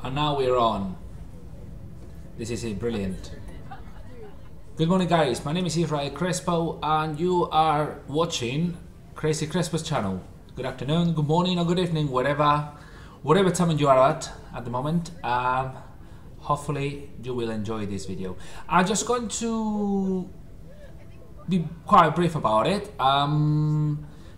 And now we're on. This is it, brilliant. Good morning guys, my name is Israel Crespo and you are watching Crazy Crespo's channel. Good afternoon, good morning or good evening, whatever time you are at the moment. Hopefully you will enjoy this video. I'm just going to be quite brief about it.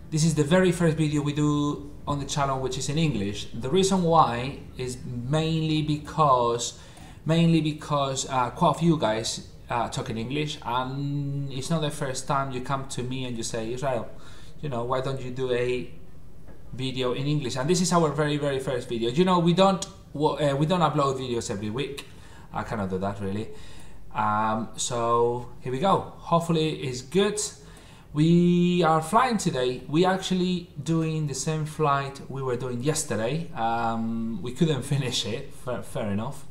This is the very first video we do on the channel which is in English. The reason why is mainly because quite a few guys talk in English, and it's not the first time you come to me and you say, Israel, you know, why don't you do a video in English? And this is our very first video. You know, we don't upload videos every week. I cannot do that really. So here we go. Hopefully it's good. We are flying today. We actually doing the same flight we were doing yesterday. We couldn't finish it, fair enough.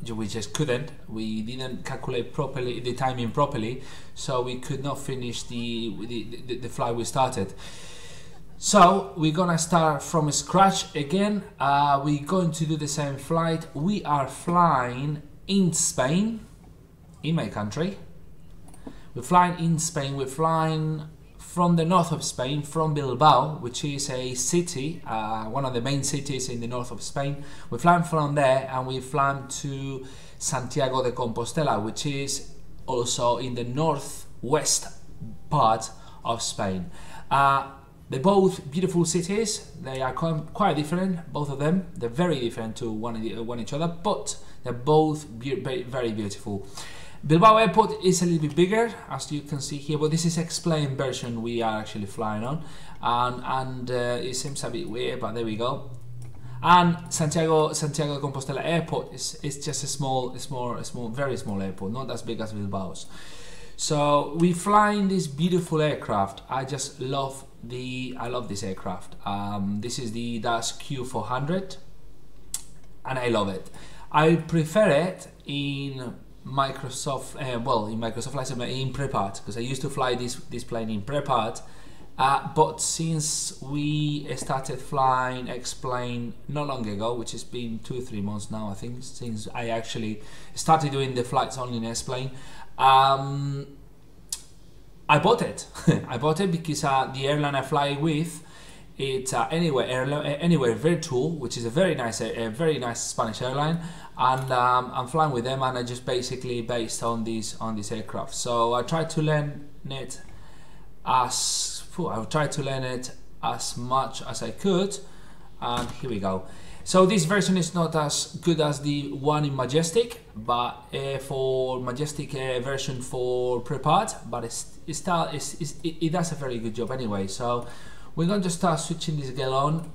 We just couldn't. We didn't calculate properly the timing properly, so we could not finish the flight we started. So we're gonna start from scratch again. We're going to do the same flight. We are flying in Spain, in my country. We're flying in Spain. We're flying from the north of Spain, from Bilbao, which is a city, one of the main cities in the north of Spain. We're flying from there and we fly to Santiago de Compostela, which is also in the northwest part of Spain. They're both beautiful cities. They are quite different, both of them. They're very different to one each other, but they're both very beautiful. Bilbao Airport is a little bit bigger, as you can see here, but this is XPLANE version we are actually flying on, and it seems a bit weird, but there we go. And Santiago de Compostela Airport is just a very small airport, not as big as Bilbao's. So we fly in this beautiful aircraft. I love this aircraft. This is the Q400, and I love it. I prefer it in Microsoft, in Microsoft Flight Simulator, in Prepart, because I used to fly this plane in Prepart, but since we started flying XPLANE not long ago, which has been 2-3 months now, I think, since I actually started doing the flights only in XPLANE, I bought it. I bought it because the airline I fly with, it's Anywhere Virtual, which is a very nice Spanish airline, and I'm flying with them, and I just basically based on this aircraft. So I tried to learn it as much as I could, and here we go. So this version is not as good as the one in Majestic, but for Majestic version for Prepart, but it does a very good job anyway. So we're going to start switching this girl on,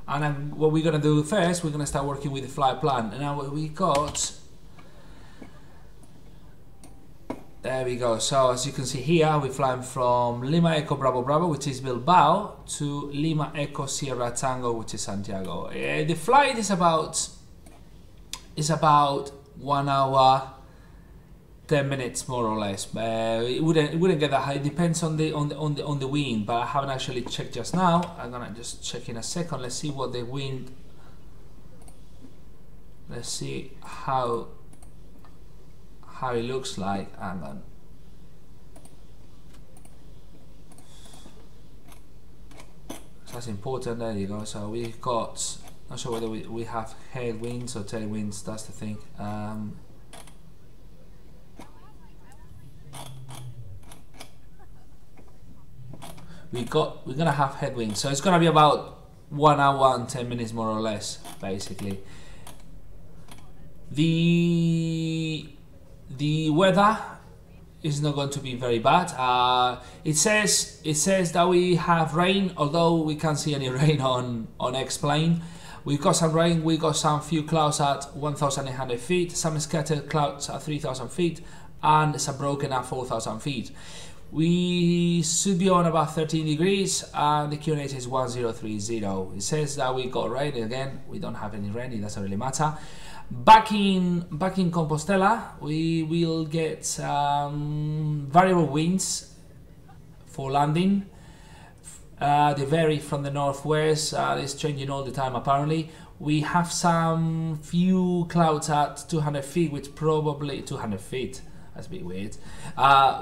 and what we're going to do first, we're going to start working with the flight plan. And now we got, there we go. So as you can see here, we're flying from Lima Echo Bravo Bravo, which is Bilbao, to Lima Echo Sierra Tango, which is Santiago. The flight is about 1 hour 10 minutes more or less. It wouldn't get that high. It depends on the wind, but I haven't actually checked just now. I'm gonna just check in a second. Let's see what the wind. Let's see how it looks like. Hang on. So that's important. There you go. So we've got. Not sure whether we have headwinds or tailwinds. That's the thing. We're gonna have headwinds, so it's gonna be about 1 hour and 10 minutes more or less, basically. The weather is not going to be very bad. It says that we have rain, although we can't see any rain on XPLANE. We've got some rain. We got some few clouds at 1,800 feet, some scattered clouds at 3,000 feet, and some broken at 4,000 feet. We should be on about 13 degrees, and the QNH is 1030. It says that we got rain. Again, we don't have any rain, it doesn't really matter. Back in Compostela, we will get variable winds for landing. They vary from the northwest. It's changing all the time apparently. We have some few clouds at 200 feet, which probably 200 feet. That's a bit weird.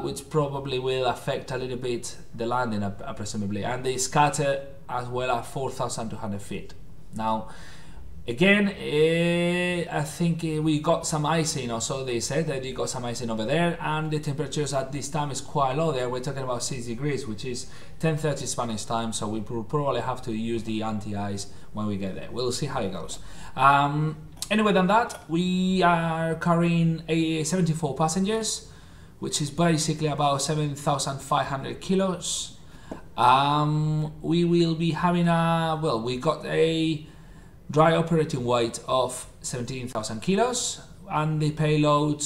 Which probably will affect a little bit the landing, presumably, and they scatter as well at 4,200 feet. Now, again, I think we got some icing, or so they said that they got some icing over there, and the temperatures at this time is quite low there. We're talking about 6 degrees, which is 10:30 Spanish time, so we will probably have to use the anti-ice when we get there. We'll see how it goes. Anyway, than that, we are carrying 74 passengers, which is basically about 7,500 kilos. We will be having we got a dry operating weight of 17,000 kilos, and the payload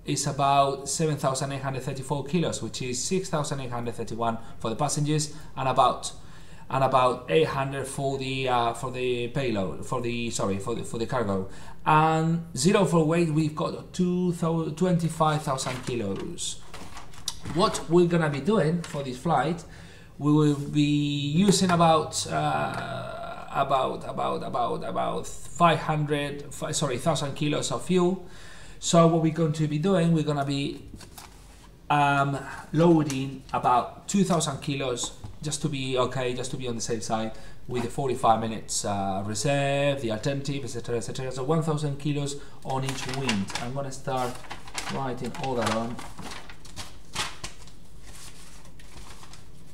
is about 7,834 kilos, which is 6,831 for the passengers, and about 800 for the payload, for the cargo. And zero for weight, we've got 25,000 kilos. What we're gonna be doing for this flight, we will be using about 1,000 kilos of fuel. So what we're going to be doing, we're gonna be loading about 2,000 kilos just to be okay, just to be on the safe side, with the 45 minutes reserve, the alternative, etc, etc. So 1,000 kilos on each wing. I'm gonna start writing all that on.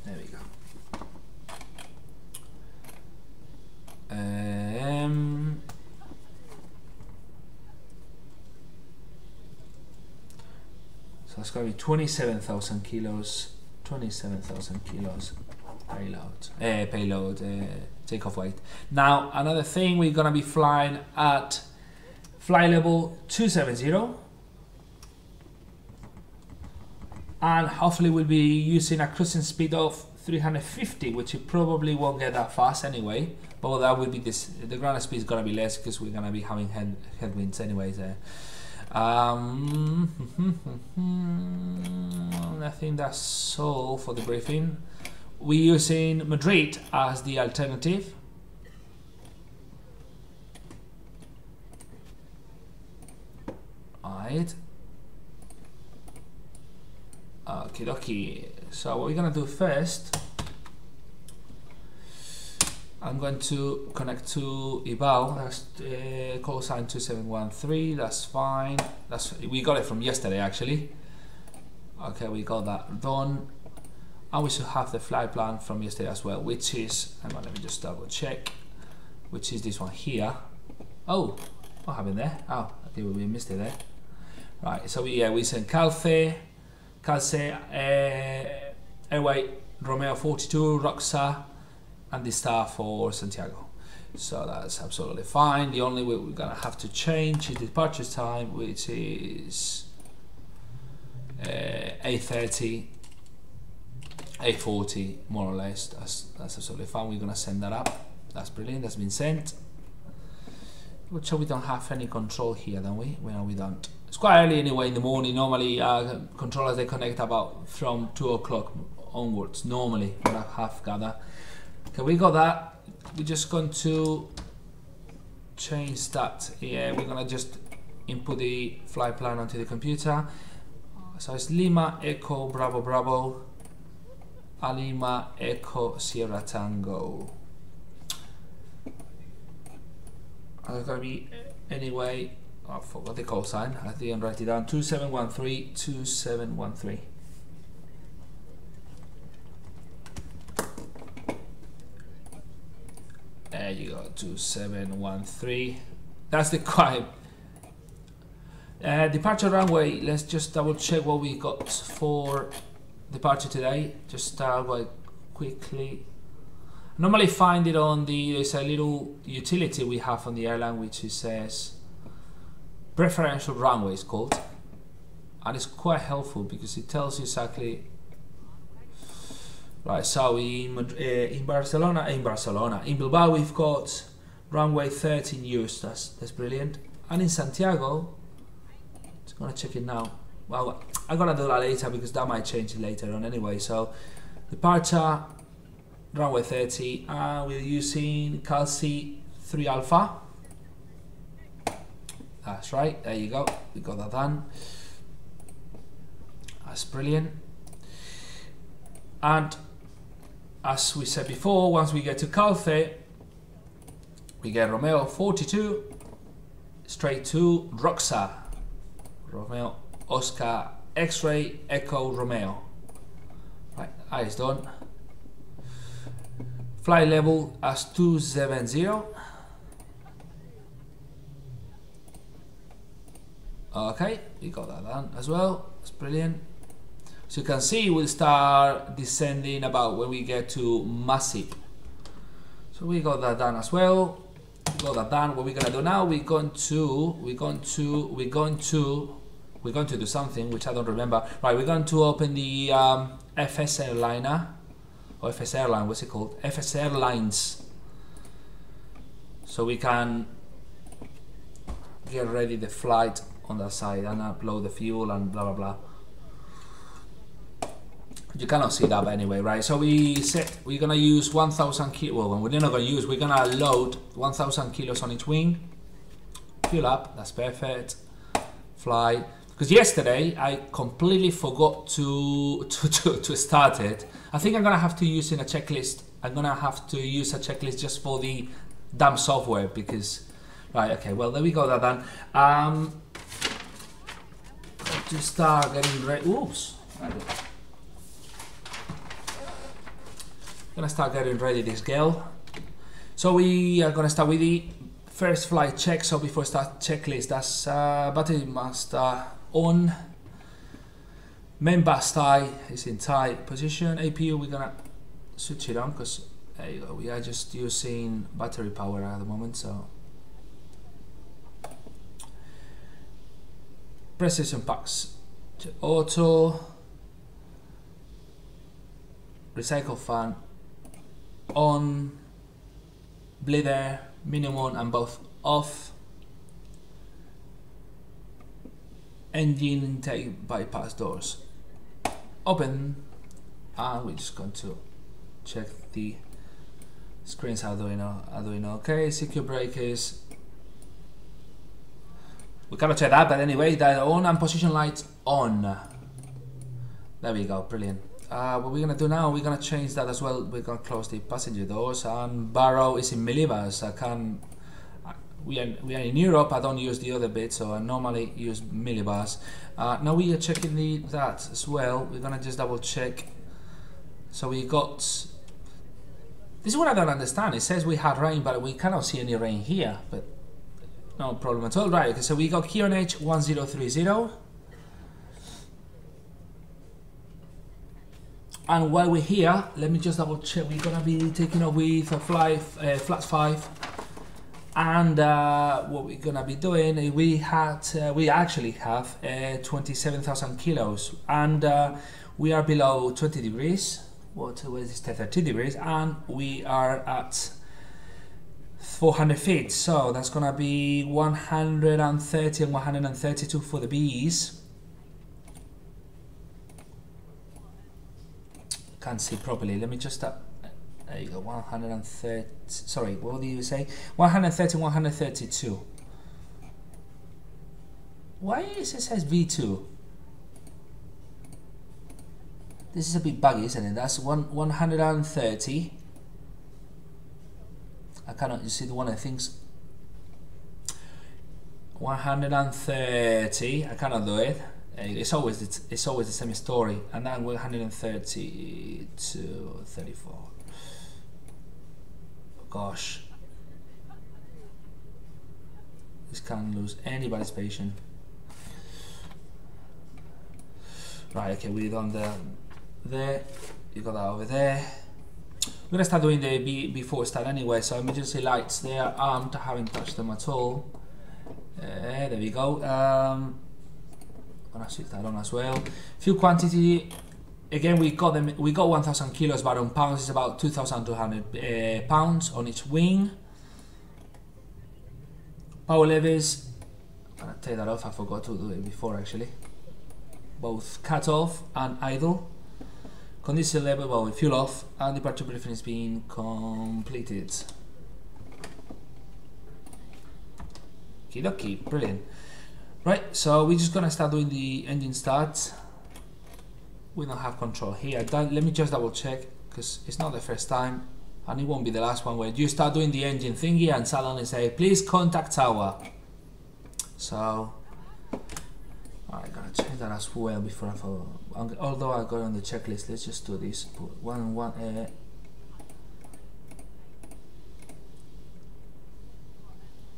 There we go. So it's going to be 27,000 kilos. 27,000 kilos payload takeoff weight. Now, another thing, we're gonna be flying at flight level 270, and hopefully we'll be using a cruising speed of 350, which you probably won't get that fast anyway, but that will be the ground speed is gonna be less because we're gonna be having headwinds anyways there. I think that's all for the briefing. We're using Madrid as the alternative. Alright. Okie dokie. So what we're gonna do first, I'm going to connect to IVAO. That's call sign 2713. That's fine. We got it from yesterday actually. Okay, we got that done, and we should have the flight plan from yesterday as well, which is, hang on, let me just double check, which is this one here. Oh, what happened there? Oh, I think we missed it there. Right, so we sent Calce, Airway Romeo 42, Roxa, and the star for Santiago. So that's absolutely fine. The only way we're gonna have to change is the departure time, which is 8:30, 8:40, more or less. That's absolutely fine. We're gonna send that up. That's brilliant. That's been sent. Which we don't have any control here, don't we? Well, we don't. It's quite early anyway in the morning. Normally, controllers they connect about from 2 o'clock onwards. Normally, what I have gathered. Okay, we got that. We're just going to change that. Yeah, we're gonna just input the flight plan onto the computer. So it's Lima Echo Bravo Bravo, Lima Echo Sierra Tango. It's gonna be anyway. I forgot the call sign. I didn't write it down. 2713 2713. There you go, 2713. That's the quiet. Departure runway. Let's just double check what we got for departure today. Just start by quickly. Normally find it on there's a little utility we have on the airline which it says preferential runway is called, and it's quite helpful because it tells you exactly. Right, so in Bilbao we've got runway 13 used. That's brilliant. And in Santiago, just gonna check it now. Well, I'm gonna do that later because that might change later on anyway. So departure runway 30, and we're using Calci 3 Alpha. That's right, there you go, we got that done. That's brilliant. And as we said before, once we get to Calce, we get Romeo 42 straight to Roxa. Romeo Oscar X-Ray Echo Romeo. Right, that is done. Flight level as 270. Okay, we got that done as well. That's brilliant. So you can see we'll start descending about when we get to Masip. So we got that done as well. We got that done. What we're gonna do now? We're going to do something which I don't remember. Right, we're going to open the FS Airliner or FS Airline. What's it called? FS Airlines. So we can get ready the flight on that side and upload the fuel and blah blah blah. You cannot see that, but anyway, right? So we said we're gonna use 1,000 kilos. Well, we're not gonna use. We're gonna load 1,000 kilos on each wing. Fuel up. That's perfect. Fly. Because yesterday I completely forgot to start it. I think I'm gonna have to use in a checklist. I'm gonna have to use a checklist just for the damn software because. Right. Okay. Well, there we go. That done. To start getting ready. Oops. Gonna start getting ready this girl. So we are gonna start with the first flight check. So before I start checklist, that's battery master on. Main bus tie is in tight position. APU we're gonna switch it on because there you go. We are just using battery power at the moment. So precision packs, auto, recycle fan on, bleeder, minimum and both off, engine intake bypass doors open, and we're just going to check the screens are doing okay. Secure breakers. We cannot check that, but anyway, they're on and position lights on. There we go, brilliant. What we're gonna do now, we're gonna change that as well. We're gonna close the passenger doors, and barrow is in millibars. We are in Europe. I don't use the other bit, so I normally use millibars. Now we are checking that as well. We're gonna just double check. So we got. This is what I don't understand. It says we had rain, but we cannot see any rain here. But no problem at all. Right. Okay. So we got QNH1030. And while we're here, let me just double check. We're gonna be taking off with a flat 5, and what we're gonna be doing, we actually have 27,000 kilos, and we are below 20 degrees. What is this? 30 degrees, and we are at 400 feet. So that's gonna be 130 and 132 for the B's. Can't see properly. Let me just there you go. 130. Sorry, what do you say? 130, 132. Why is it says V2? This is a bit buggy, isn't it? That's 130. I cannot. You see the one I think's 130. I cannot do it. It's always the same story, and then 130 to 34. Gosh, this can't lose anybody's patience. Right, okay, we're done there. You got that over there. We're gonna start doing the before we start anyway. So emergency lights, they are armed. I haven't touched them at all. There we go. Gonna switch that on as well. Fuel quantity, again we got 1,000 kilos, but on pounds it's about 2,200 pounds on each wing. Power levers, I'm gonna take that off. I forgot to do it before actually. Both cut off and idle. Condition level, well, fuel off, and departure briefing is being completed. Okie, brilliant. Right, so we're just gonna start doing the engine starts. We don't have control here. Let me just double check, because it's not the first time, and it won't be the last one, where you start doing the engine thingy and suddenly say, please contact tower. So, I'm gonna check that as well before I follow. Although I got on the checklist, let's just do this. Put 1 and 1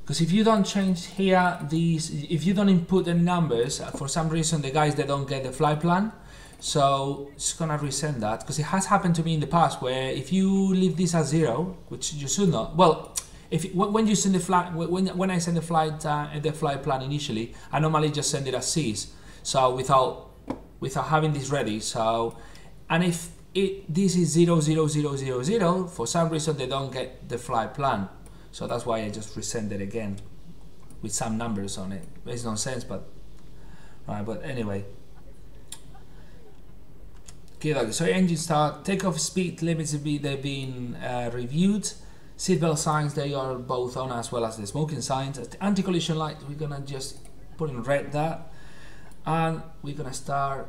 because if you don't change here these, if you don't input any numbers, for some reason the guys, they don't get the flight plan. So it's gonna resend that, because it has happened to me in the past where if you leave this as 0, which you should not, well, when you send the flight, when I send the flight plan initially, I normally just send it as C's, so without having this ready. So, and if this is 00000, for some reason they don't get the flight plan, so that's why I just resend it again with some numbers on it. Makes no sense, but right. But anyway, okay. So engine start, takeoff speed limits they've been reviewed. Seatbelt signs, they are both on, as well as the smoking signs. Anti-collision light, we're gonna just put in red that, and we're gonna start.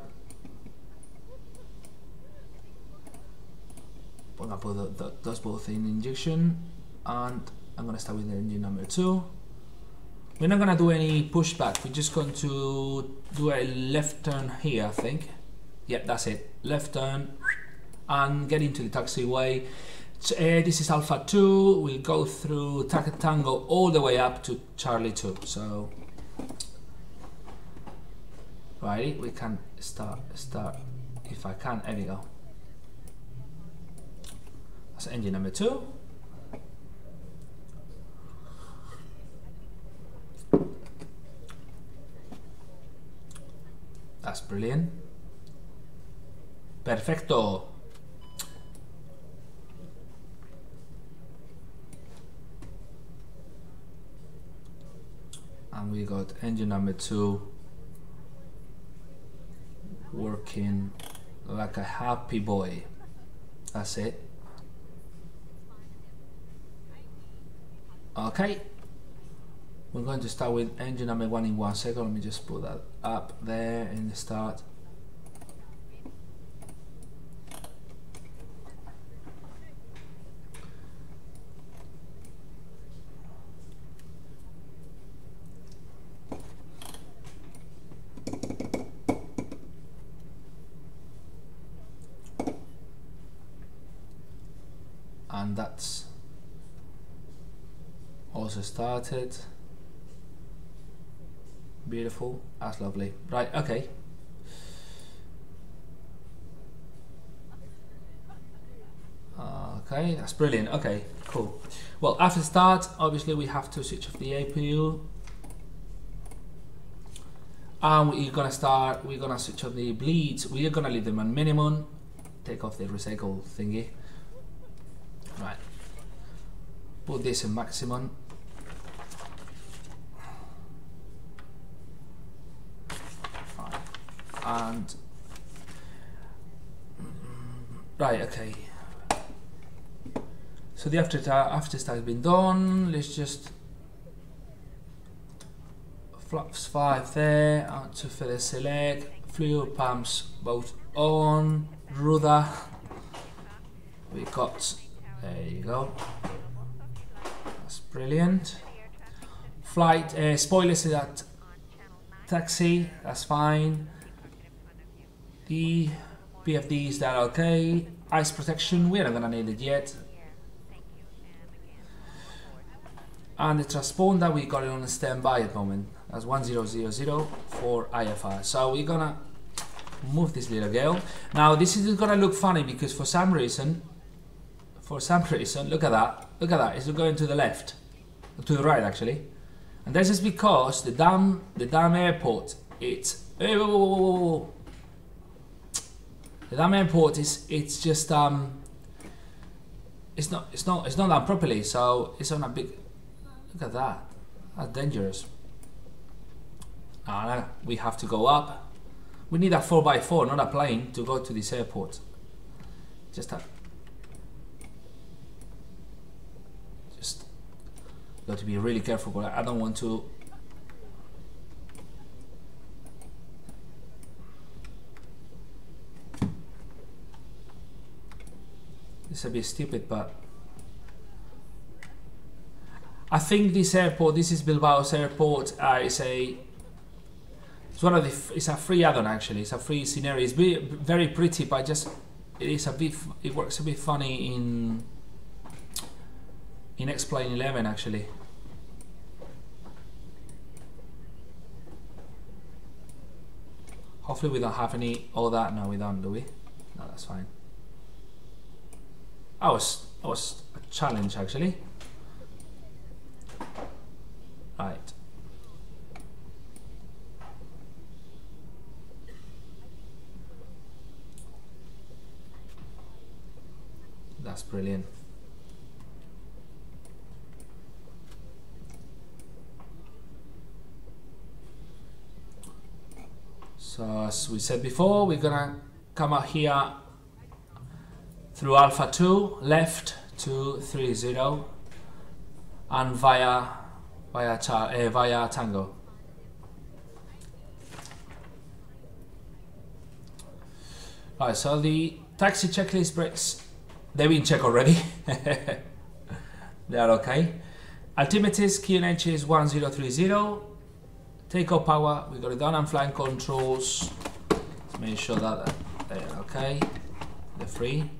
I'm gonna put those both in injection, and I'm gonna start with the engine number 2. We're not gonna do any pushback. We're just going to do a left turn here, I think. Yeah, that's it. Left turn and get into the taxiway. This is Alpha 2. We'll go through Tango all the way up to Charlie 2. So, righty, we can start. If I can, there we go. That's engine number 2. That's brilliant. Perfecto. And we got engine number 2 working like a happy boy. That's it. Okay. We're going to start with engine number 1 in 1 second. Let me just put that up there in the start. And that's also started. Beautiful, that's lovely. Right, okay. Okay, that's brilliant. Okay, cool. Well, after start, obviously we have to switch off the APU. And we're gonna switch on the bleeds. We're gonna leave them on minimum. Take off the recycle thingy. Right. Put this in maximum. Right. And right, okay. So the after start has been done. Let's just flaps 5 there, out to further select, fuel pumps both on, rudder. We got, there you go. That's brilliant. Flight spoilers is at taxi, that's fine. The PFDs, that okay. Ice protection, we're not gonna need it yet. And the transponder, we got it on standby at the moment. That's 1000 for IFR. So we're gonna move this little girl. Now this is gonna look funny because for some reason, look at that, it's going to the left, to the right actually. And this is because the damn airport, it's, the damn airport it's just it's not done properly, so it's on a big, look at that, that's dangerous. We have to go up. We need a 4x4, not a plane, to go to this airport. Just got to be really careful, but I don't want to. It's a bit stupid, but I think this airport, this is Bilbao's airport, it's one of the, it's a free add-on actually. It's a free scenario. It's very pretty, but just it is a bit, it works a bit funny in XPLANE 11 actually. Hopefully we don't have any all that. No, we don't, do we? No, that's fine. That was a challenge actually. Right. That's brilliant. So as we said before, we're gonna come out here through Alpha 2, left to 30, and via Tango. Alright, so the taxi checklist brakes, they've been checked already. They are okay. Altimeter is QNH is 1030. Takeoff power, we got it done, and flying controls. Let's make sure that they're okay. They're free.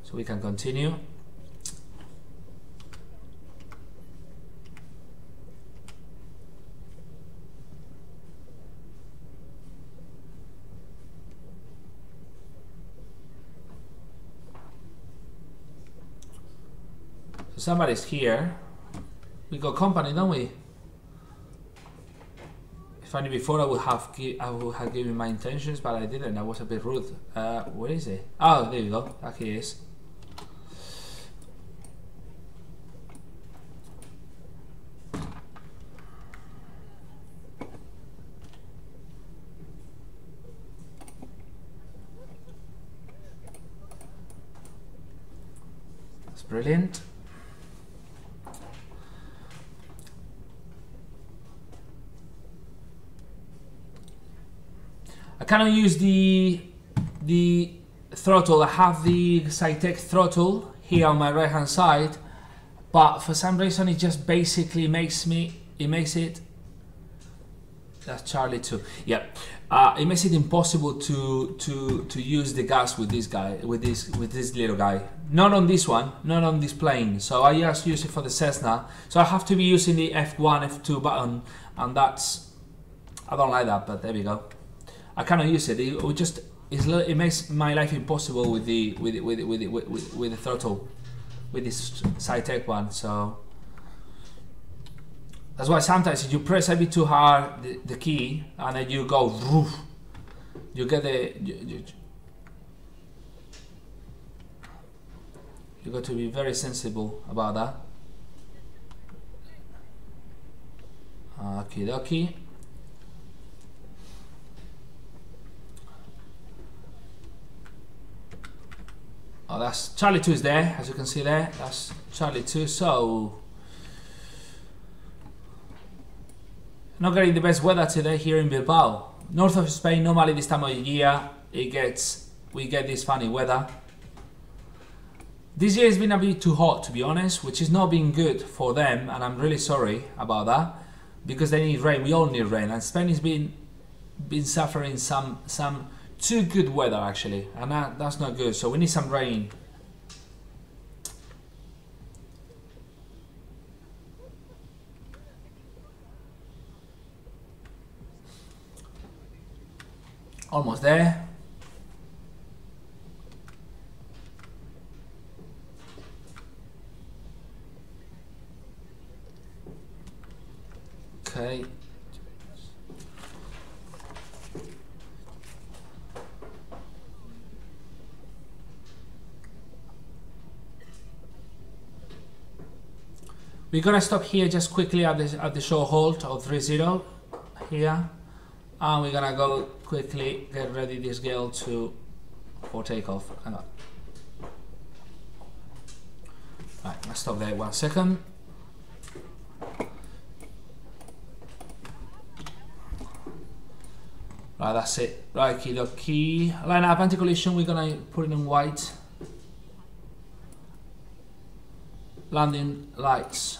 So we can continue. So somebody's here. We got company, don't we? If I knew before, I would have given my intentions, but I didn't. I was a bit rude. Where is he? Oh, there you go. There he is. That's brilliant. I cannot use the throttle. I have the Cytec throttle here on my right hand side, but for some reason it just basically makes it. That's Charlie too. Yeah, it makes it impossible to use the gas with this guy, with this little guy. Not on this one, not on this plane. So I just use it for the Cessna. So I have to be using the F1, F2 button, and that's, I don't like that, but there we go. I cannot use it. It makes my life impossible with the throttle, with this Cytec one. So that's why sometimes if you press a bit too hard the key and then you go, woof, you get you got to be very sensible about that. Okie dokie. Oh, that's Charlie 2 is there, as you can see there. That's Charlie 2. So not getting the best weather today here in Bilbao. North of Spain, normally this time of year we get this funny weather. This year has been a bit too hot, to be honest, which is not being good for them, and I'm really sorry about that, because they need rain. We all need rain, and Spain has been suffering some too good weather actually, and that's not good. So we need some rain. Almost there. Okay. We're gonna stop here just quickly at the show halt of 30 here, and we're gonna go quickly get ready this girl for takeoff. Hang on. Right, let's stop there 1 second. Right, that's it. Right, key. Line up anti-collision, we're gonna put it in white. Landing lights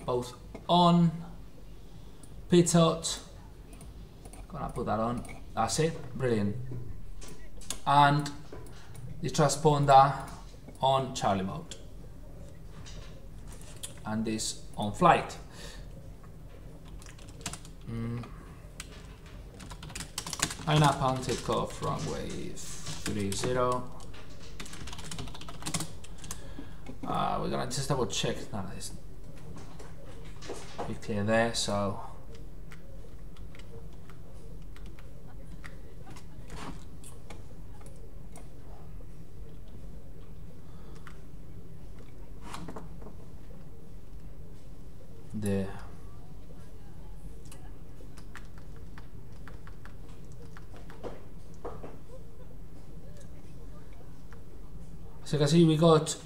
both on. Pitot. Gonna put that on. That's it. Brilliant. And the transponder on Charlie mode. And this on flight. Line up on takeoff runway 30. We're gonna just double check. No, it's be clear there. So there. So you can see we got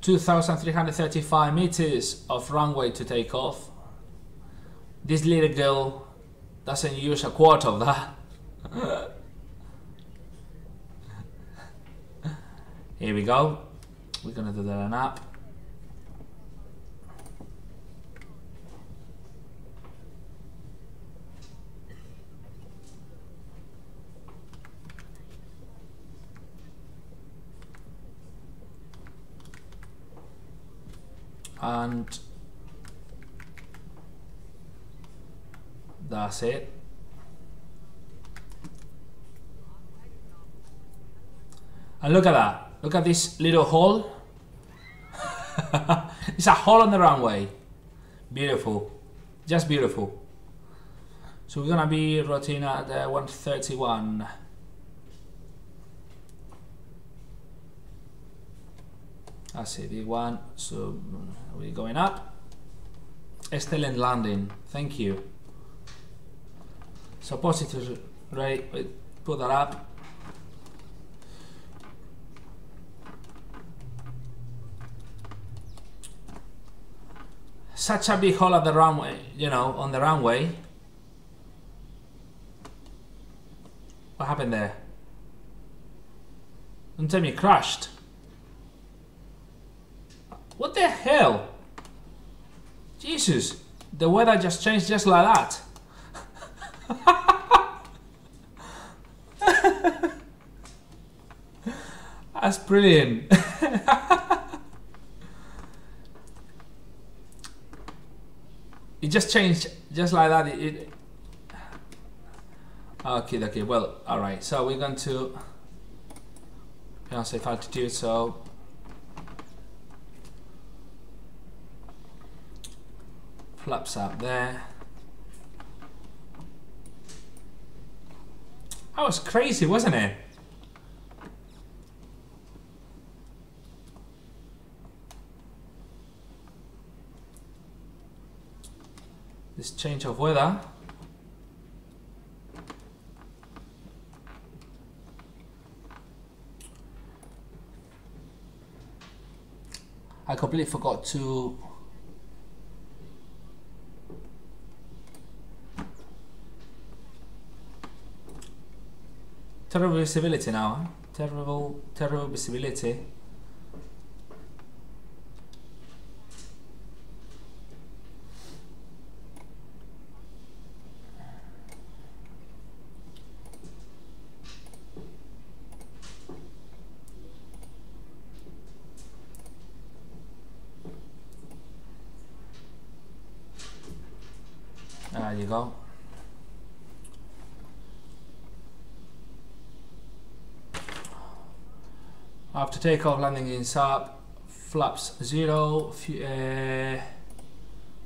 2,335 meters of runway to take off. This little girl doesn't use a quarter of that. Here we go. We're gonna do that an up. And that's it. And look at that. Look at this little hole. It's a hole on the runway. Beautiful. Just beautiful. So we're gonna be rotating at 131. That's it, big one. So we're going up. Excellent landing. Thank you. So positive rate. Put that up. Such a big hole at the runway, you know, on the runway. What happened there? Don't tell me it crashed. What the hell? Jesus, the weather just changed just like that. That's brilliant. It just changed just like that. Okay, well, alright, so we're going to safe altitude, so flaps up there. That was crazy, wasn't it? This change of weather. I completely forgot to terrible visibility now, huh? Terrible visibility. There you go. After takeoff, landing is up, flaps 0,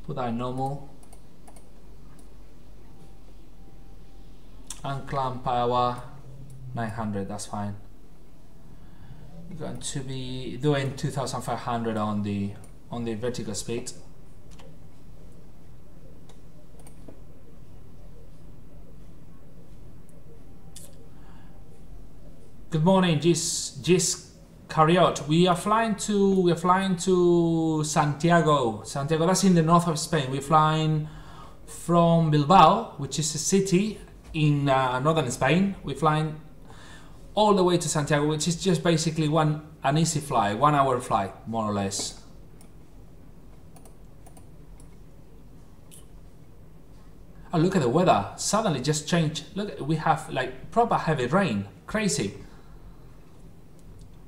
put that in normal, and clamp power 900, that's fine. We're going to be doing 2,500 on the vertical speed. Good morning, Gis carry out. We are flying to Santiago. Santiago, that's in the north of Spain. We're flying from Bilbao, which is a city in northern Spain. We're flying all the way to Santiago, which is just basically an easy fly, 1 hour flight, more or less. Oh, look at the weather. Suddenly just changed. Look, we have like proper heavy rain. Crazy.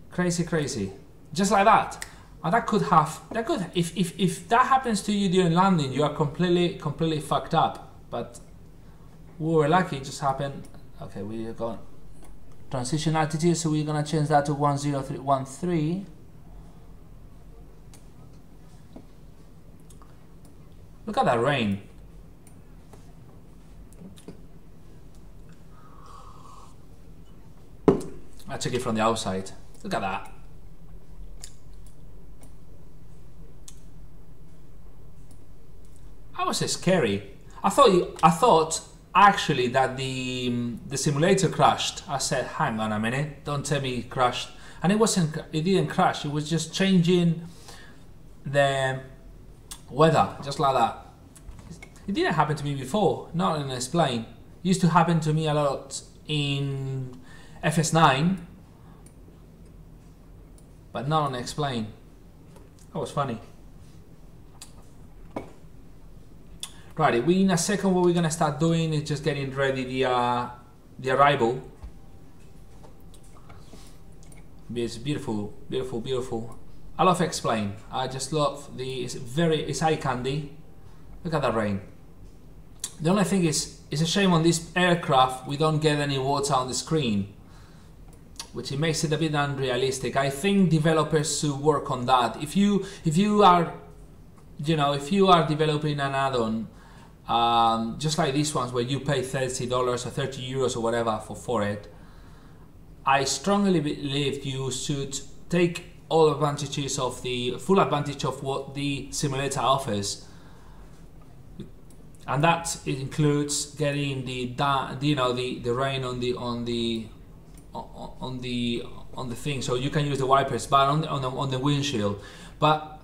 Crazy, crazy. Just like that. And if that happens to you during landing, you are completely fucked up. But we were lucky, it just happened. Okay, we got transition altitude, so we're gonna change that to 10313. Look at that rain. I'll check it from the outside. Look at that. That was scary. I thought actually that the simulator crashed. I said, hang on a minute, don't tell me it crashed. And it didn't crash, it was just changing the weather, just like that. It didn't happen to me before, not in XPLANE. It used to happen to me a lot in FS9, but not on XPLANE. That was funny. Right, in a second what we're gonna start doing is just getting ready the arrival. It's beautiful, beautiful, beautiful. I love XPLANE. I just love it's eye candy. Look at that rain. The only thing is, it's a shame on this aircraft we don't get any water on the screen, which it makes it a bit unrealistic. I think developers should work on that. If you are developing an add-on, just like these ones where you pay $30 or 30 euros or whatever for it, I strongly believe you should take all advantages of the full advantage of what the simulator offers, and that includes getting the rain on the thing, so you can use the wipers, but on the windshield. But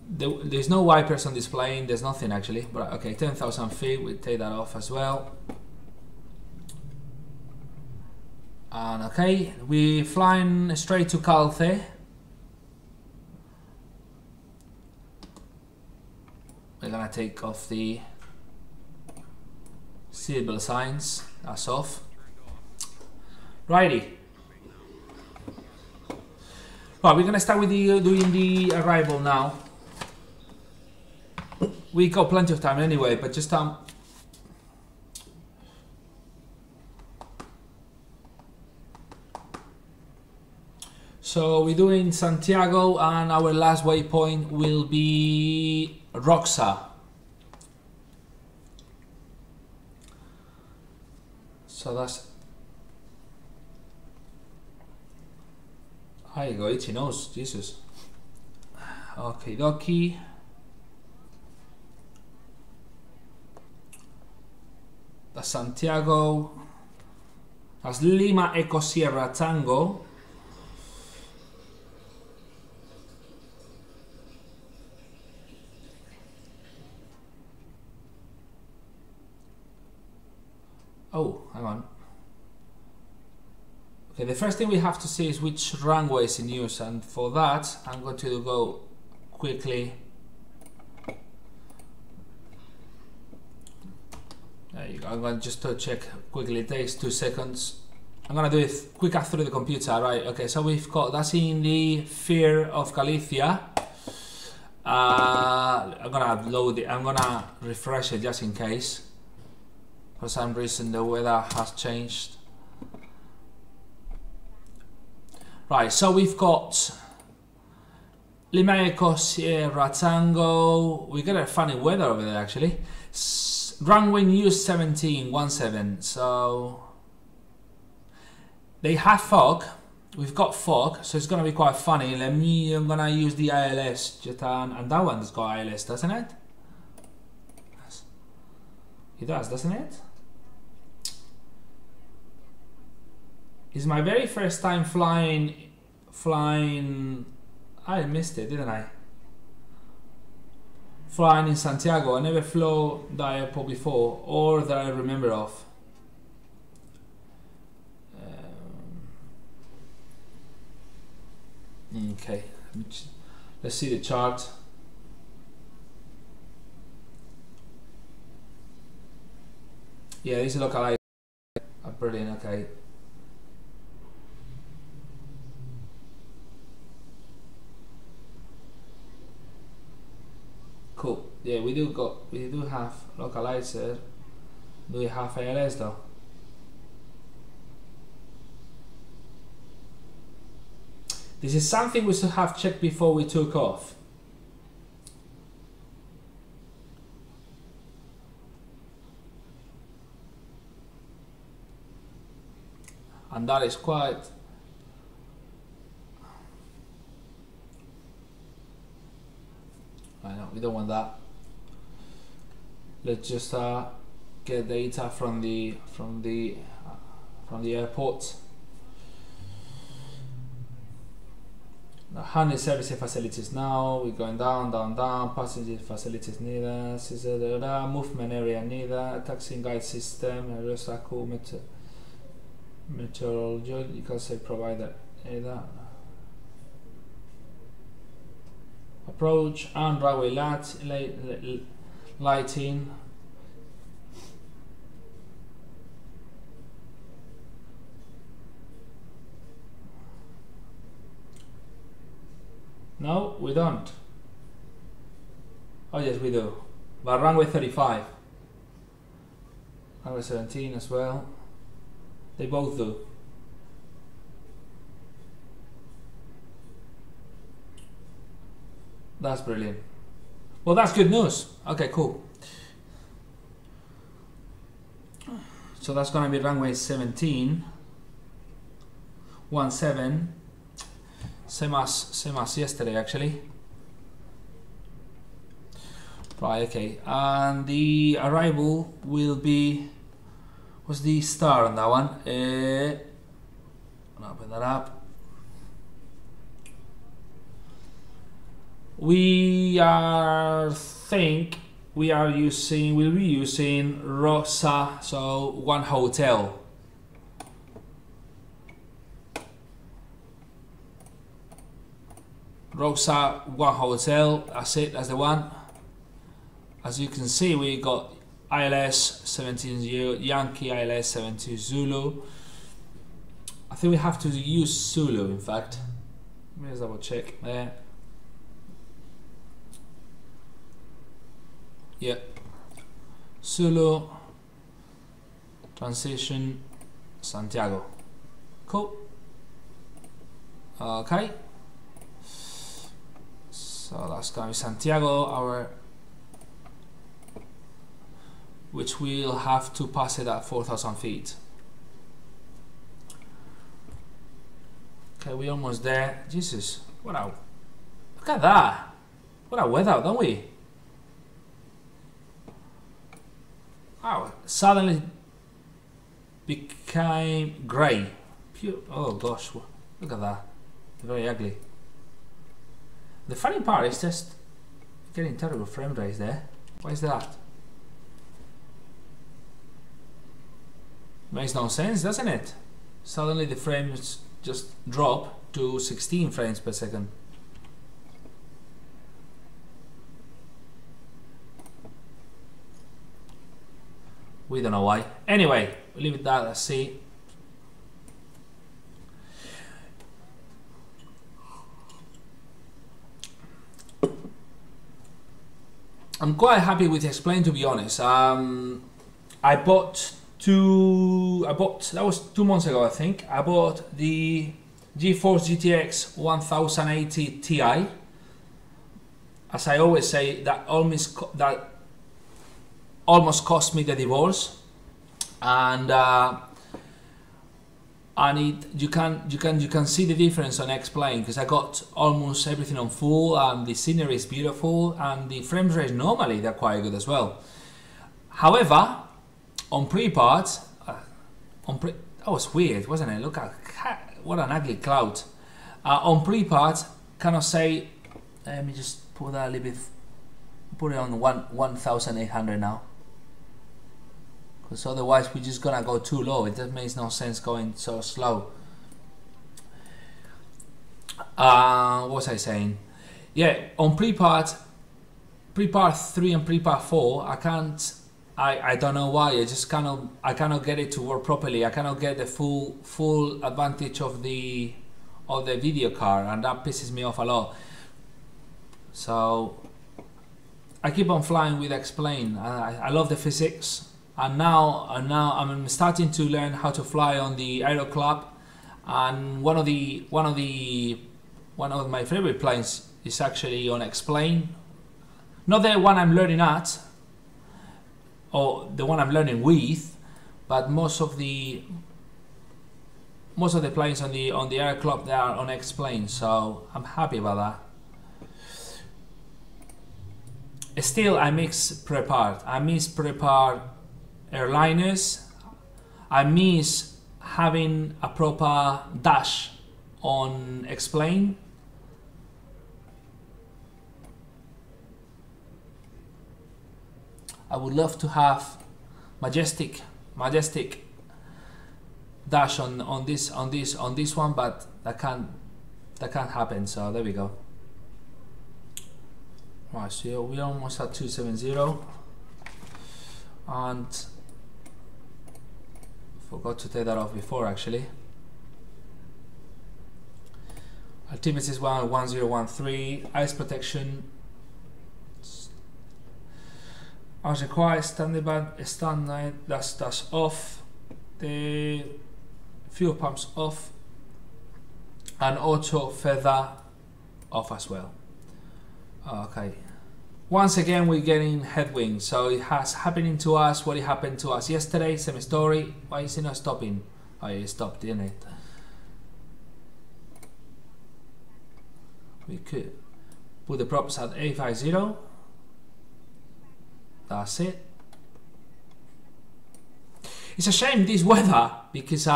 there's no wipers on this plane. There's nothing actually. But okay, 10,000 feet. We take that off as well. And okay, we're flying straight to Calce. We're gonna take off the seatbelt signs. That's off. Righty. Right, we're gonna start with doing the arrival now. We got plenty of time anyway, but just so we're doing Santiago, and our last waypoint will be Roxa. So that's. There you go, itchy nose, Jesus. Okay, dokie. That's Santiago. That's Lima Eco Sierra Tango. Oh, hang on. Okay, the first thing we have to see is which runway is in use, and for that I'm going to go quickly. There you go. I'm going just to check quickly. It takes 2 seconds. I'm gonna do it quicker through the computer. Right, okay, so we've got, that's in the Fear of Galicia. I'm gonna load it, I'm gonna refresh it just in case. For some reason the weather has changed. Right, so we've got Lima Eco Sierra Tango. We got a funny weather over there actually. Runway News 1717. So they have fog. We've got fog, so it's gonna be quite funny. I'm gonna use the ILS, and that one's got ILS, doesn't it? It does, doesn't it? It's my very first time flying flying. I missed it, didn't I? Flying in Santiago. I never flew that airport before, or that I remember of. Okay, let's see the chart. Yeah, this is localized. Brilliant. Okay. Cool. Yeah, we do have localizer. Do we have ALS though? This is something we should have checked before we took off. And that is quite... I know, we don't want that. Let's just get data from the airport. The handling services facilities now, we're going down, down, down. Passenger facilities neither. Movement area neither. Taxiing guide system, aerostacle, meteorological say provider either. Approach and runway lighting. No, we don't. Oh yes, we do. But runway 35. Runway 17 as well. They both do. That's brilliant. Well, that's good news. Okay, cool. So that's gonna be runway 17. 17. Same as yesterday, actually. Right, okay. And the arrival will be... What's the star on that one? I'll open that up. We'll be using Rosa, so one hotel. Rosa, one hotel, that's it, that's the one. As you can see, we got ILS 17 Yankee, ILS 72 Zulu. I think we have to use Zulu, in fact. Let me just double check there. Yeah, Zulu, transition, Santiago. Cool. Okay. So that's gonna be Santiago, which we'll have to pass it at 4,000 feet. Okay, we're almost there. Jesus, look at that. What a weather, don't we? Wow, suddenly became grey. Oh gosh, look at that. Very ugly. The funny part is just getting terrible frame rates there. Why is that? Makes no sense, doesn't it? Suddenly the frames just drop to 16 frames per second. We don't know why. Anyway, we'll leave it that. Let's see. I'm quite happy with XPLANE, to be honest. I bought that was 2 months ago, I think. I bought the GeForce GTX 1080 Ti. As I always say, that almost cost me the divorce, and you can see the difference on XPLANE, because I got almost everything on full, and the scenery is beautiful, and the frame rates normally they're quite good as well. However, on pre-parts, that was weird, wasn't it? Look at what an ugly cloud. On pre-part, cannot say. Let me just put that a little bit. Put it on 1,800 now. Because otherwise we're just gonna go too low. It just makes no sense going so slow. What was I saying? Yeah, on pre-part 3 and pre-part 4, I can't. I don't know why. I cannot get it to work properly. I cannot get the full advantage of the video card, and that pisses me off a lot. So I keep on flying with XPLANE. I love the physics, and now I'm starting to learn how to fly on the Aero Club, and one of my favorite planes is actually on XPLANE. Not the one I'm learning at, or the one I'm learning with, but most of the planes on the Aero Club, they are on XPLANE, so I'm happy about that. Still, I miss pre-part. I miss pre-part airliners. I miss having a proper dash on XPLANE. I would love to have majestic dash on this one, but that can't happen. So there we go. Right, so we're almost at 270, and forgot to take that off before actually. Altimeter is 1013, ice protection as required, standard, that's off, the fuel pumps off, and auto feather off as well. Okay, once again we're getting headwind, so it has happening to us what it happened to us yesterday. Same story. Why is it not stopping? Oh, it stopped, didn't it? We could put the props at 850. That's it. It's a shame this weather, because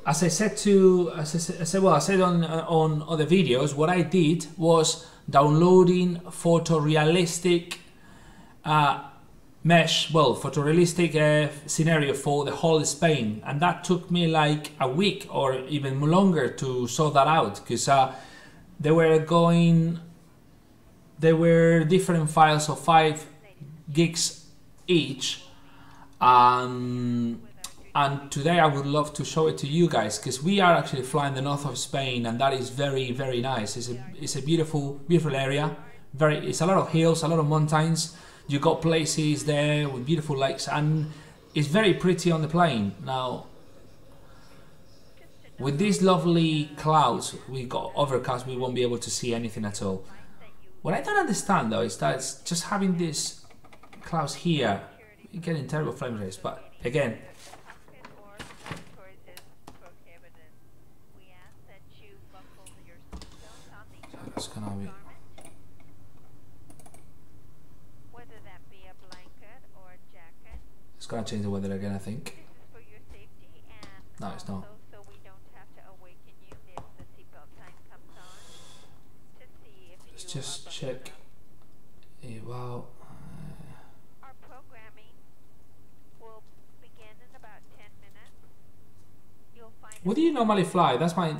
as I said on other videos, what I did was downloading photorealistic photorealistic scenario for the whole Spain, and that took me like a week or even longer to sort that out, because they were different files of 5 gigs each. And today I would love to show it to you guys, because we are actually flying the north of Spain, and that is very, very nice. It's a beautiful area. It's a lot of hills, a lot of mountains. You got places there with beautiful lakes, and it's very pretty on the plane. Now, with these lovely clouds, we got overcast, we won't be able to see anything at all. What I don't understand though is that it's just having these clouds here, you're getting terrible flame rates, but again, it's gonna be. It's gonna change the weather again, I think. No, it's not. Let's just check. IVAO. Our programming will begin in about 10 minutes. You'll find. What do you normally fly? That's my.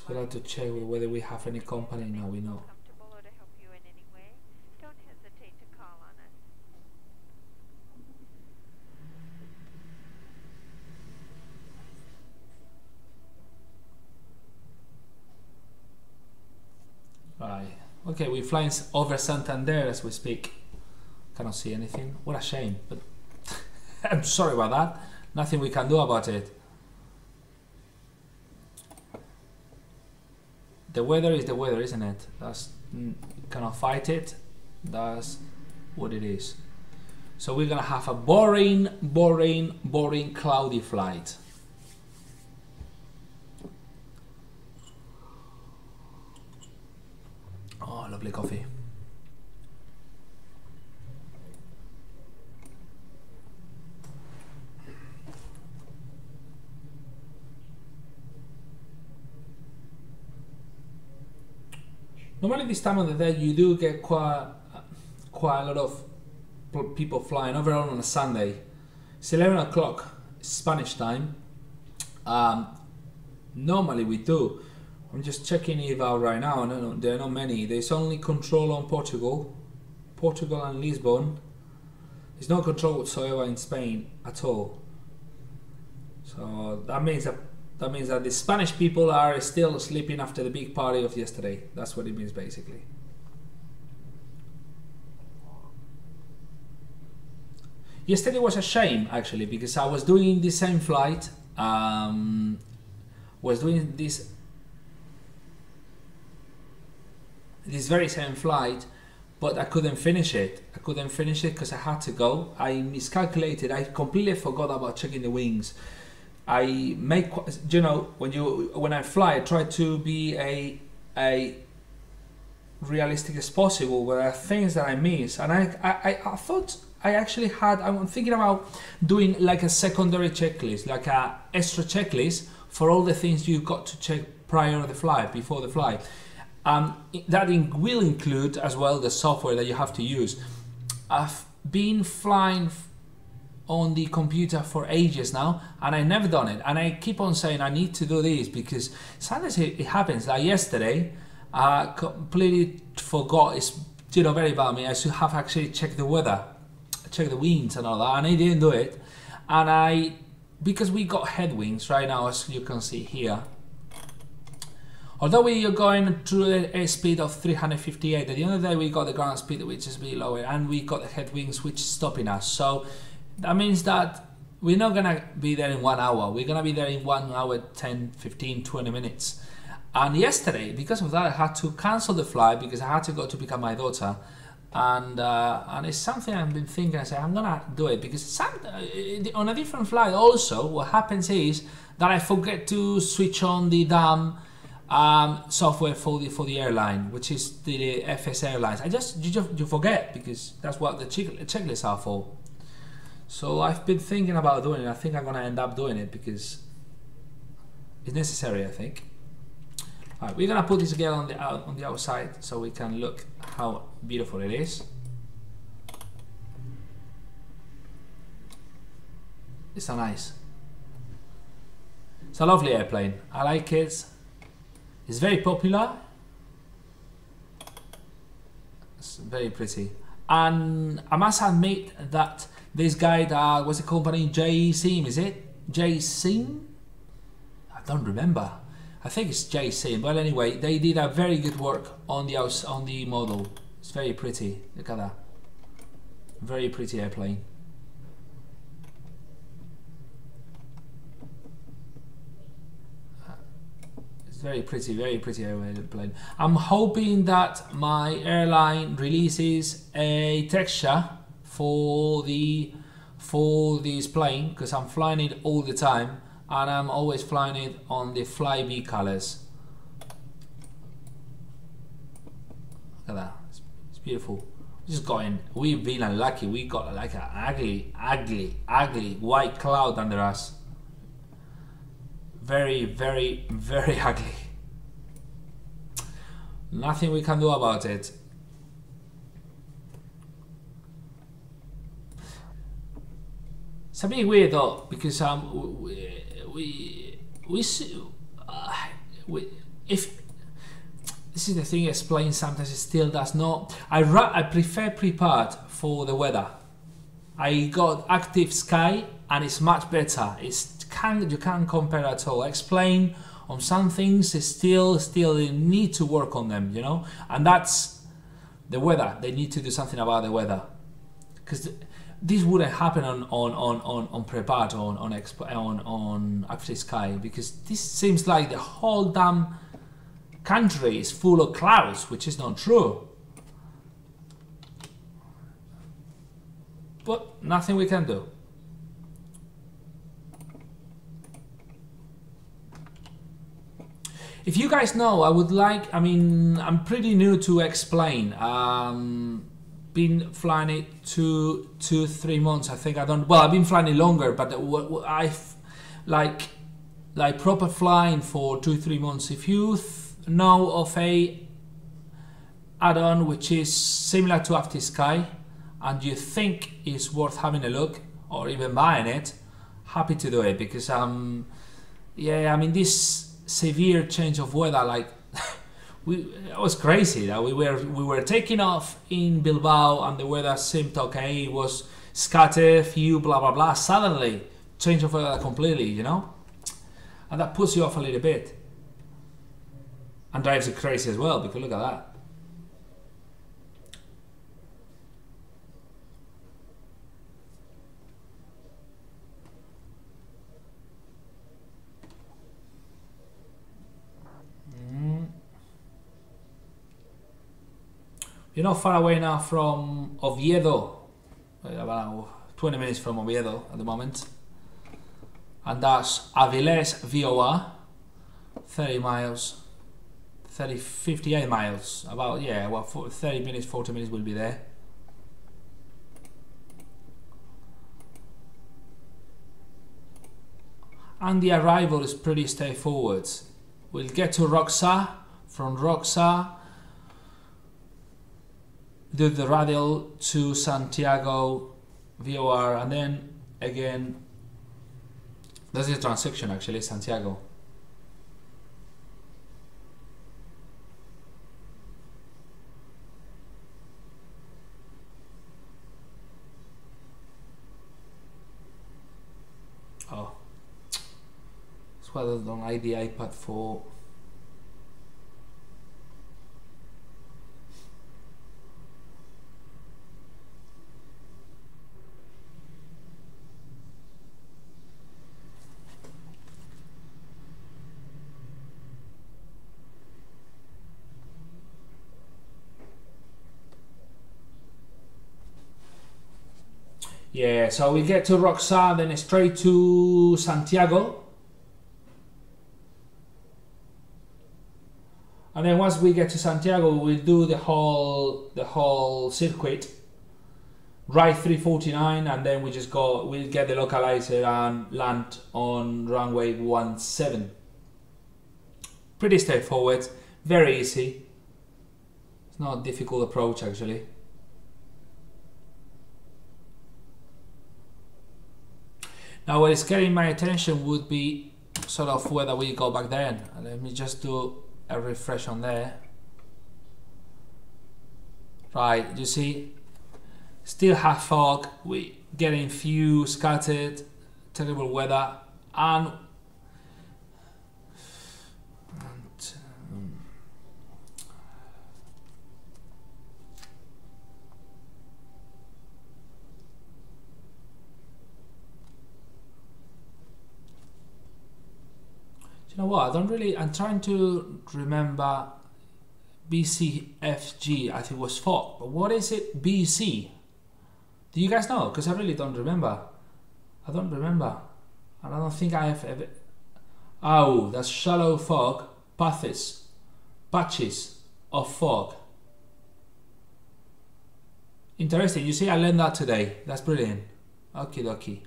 We'll have to check whether we have any company. No, we know. Right. Okay, we're flying over Santander as we speak. Cannot see anything. What a shame. But I'm sorry about that. Nothing we can do about it. The weather is the weather, isn't it? That's cannot fight it. That's what it is. So we're gonna have a boring, cloudy flight. lovely coffee. Normally this time of the day you do get quite a lot of people flying overall on a Sunday. It's 11 o'clock Spanish time. Normally we do. I'm just checking IVAO right now. No, there are not many. There's only control on Portugal and Lisbon. There's no control whatsoever in Spain at all. So that means that the Spanish people are still sleeping after the big party of yesterday. That's what it means basically. Yesterday was a shame actually, because I was doing the same flight. Was doing this very same flight, but I couldn't finish it. I couldn't finish it because I had to go. I miscalculated. I completely forgot about checking the wings. I make, you know, when I fly, I try to be a realistic as possible. But there are things that I miss, and I thought I actually had. I'm thinking about doing like a secondary checklist, like a extra checklist for all the things you got to check prior to the flight, before the flight. That will include as well the software that you have to use. I've been flying on the computer for ages now, and I never done it, and I keep on saying I need to do this because sometimes it happens. Like yesterday, I completely forgot. It's, you know, very bad me. I should have actually checked the weather, check the winds and all that, and I didn't do it. And because we got headwinds right now, as you can see here. Although we are going through a speed of 358, at the end of the day we got the ground speed which is a bit lower, and we got the headwinds which is stopping us. So that means that we're not gonna be there in 1 hour. We're gonna be there in 1 hour, 10, 15, 20 minutes. And yesterday, because of that, I had to cancel the flight because I had to go to pick up my daughter. And it's something I've been thinking. I said I'm gonna do it because on a different flight also what happens is that I forget to switch on the damn software for the airline, which is the FS Airlines. You forget, because that's what the checklists are for. So I've been thinking about doing it. I think I'm gonna end up doing it because it's necessary, I think. Alright, we're gonna put this again on the outside so we can look how beautiful it is. It's so nice. It's a lovely airplane. I like it. It's very popular. It's very pretty. And I must admit that this guy, what's the company? J-Sim, is it? J-Sim? I don't remember. I think it's J-Sim, but anyway, they did a very good work on the model. It's very pretty. Look at that. Very pretty airplane. It's very pretty airplane. I'm hoping that my airline releases a texture for this plane, because I'm flying it all the time. And I'm always flying it on the Flybe colors. Look at that, it's beautiful. Just going, we've been unlucky. We got like an ugly white cloud under us. Very ugly. Nothing we can do about it. It's a bit weird though, because if this is the thing, explain sometimes it still does not. I prefer prepared for the weather. I got active sky and it's much better. You can't compare at all. Explain on some things still you need to work on them, you know, and that's the weather. They need to do something about the weather, because this wouldn't happen on prepared on active sky, because this seems like the whole damn country is full of clouds, which is not true. But nothing we can do. If you guys know, I would like, I mean, I'm pretty new to XPLANE. Been flying it 3 months. I think I don't, well, I've been flying it longer, but I've like proper flying for 2-3 months. If you know of a add-on which is similar to After Sky and you think is worth having a look or even buying it, happy to do it, because yeah, I mean, this severe change of weather, like it was crazy that we were taking off in Bilbao and the weather seemed okay, it was scattered, few, blah blah blah, suddenly change of weather completely, you know, and that puts you off a little bit and drives you crazy as well, because look at that. You're not far away now from Oviedo, about 20 minutes from Oviedo at the moment, and that's Avilés VOR, 30 miles, 58 miles, about, yeah, well, 30 minutes, 40 minutes will be there. And the arrival is pretty straightforward. We'll get to Roxa, from Roxa do the radial to Santiago VOR, and then again that's the transaction actually, Santiago. Oh, that's why I don't like the iPad for. Yeah, so we get to Roxa, then straight to Santiago. And then once we get to Santiago, we'll do the whole circuit, right 349, and then we just go, we'll get the localizer and land on runway 17. Pretty straightforward, very easy. It's not a difficult approach actually. Now what is getting my attention would be sort of whether we go back then. Let me just do a refresh on there. Right, you see, still have fog, we getting few scattered, terrible weather, and you know what, I'm trying to remember BCFG, I think it was fog, but what is it BC? Do you guys know? Because I really don't remember. I don't remember. And I don't think I have ever. Oh, that's shallow fog, patches of fog. Interesting, you see I learned that today. That's brilliant. Okie dokie.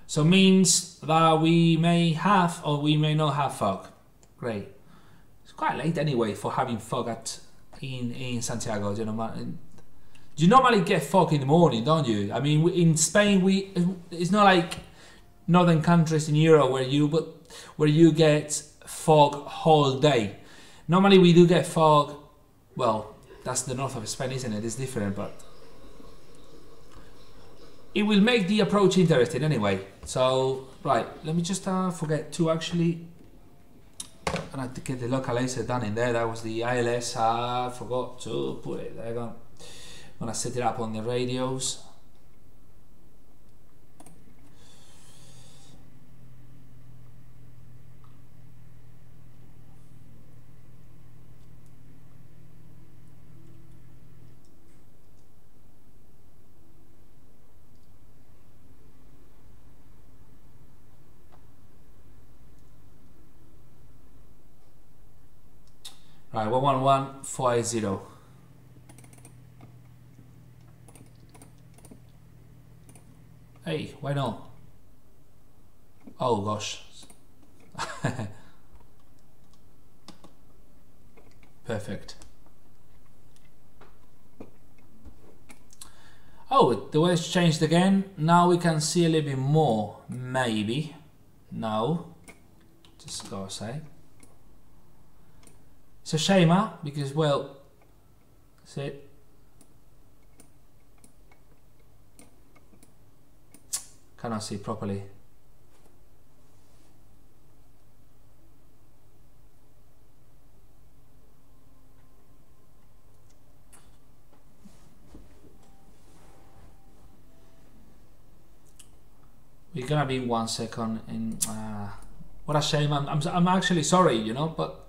So means that we may have or we may not have fog. Great. It's quite late anyway for having fog in Santiago. You normally get fog in the morning, don't you? I mean, in Spain, it's not like northern countries in Europe where you get fog whole day. Normally we do get fog. Well, that's the north of Spain, isn't it? It's different, but it will make the approach interesting anyway. So, right, let me just forget to actually, I have to get the localizer done in there. That was the ILS. I forgot to put it there. I'm gonna set it up on the radios. Right, 111480. Hey, why not? Oh gosh. Perfect. Oh, the weather's changed again. Now we can see a little bit more, maybe. No. Just gotta say. It's a shame, huh? Because, well, that's it. Cannot see properly. We're gonna be 1 second in. What a shame! I'm actually sorry, you know, but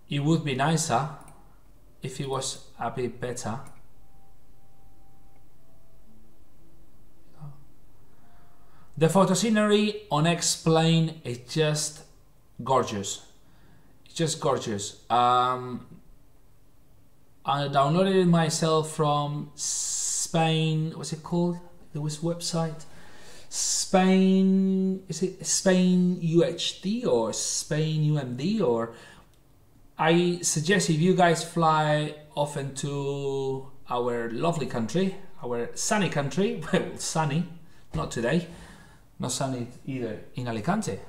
it would be nicer if it was a bit better. The photo scenery on XPLANE is just gorgeous. It's just gorgeous. I downloaded it myself from Spain. What's it called? There was a website. Spain. Is it Spain UHD or Spain UMD? Or I suggest if you guys fly often to our lovely country, our sunny country. Well, sunny, not today. Not sunny either in Alicante.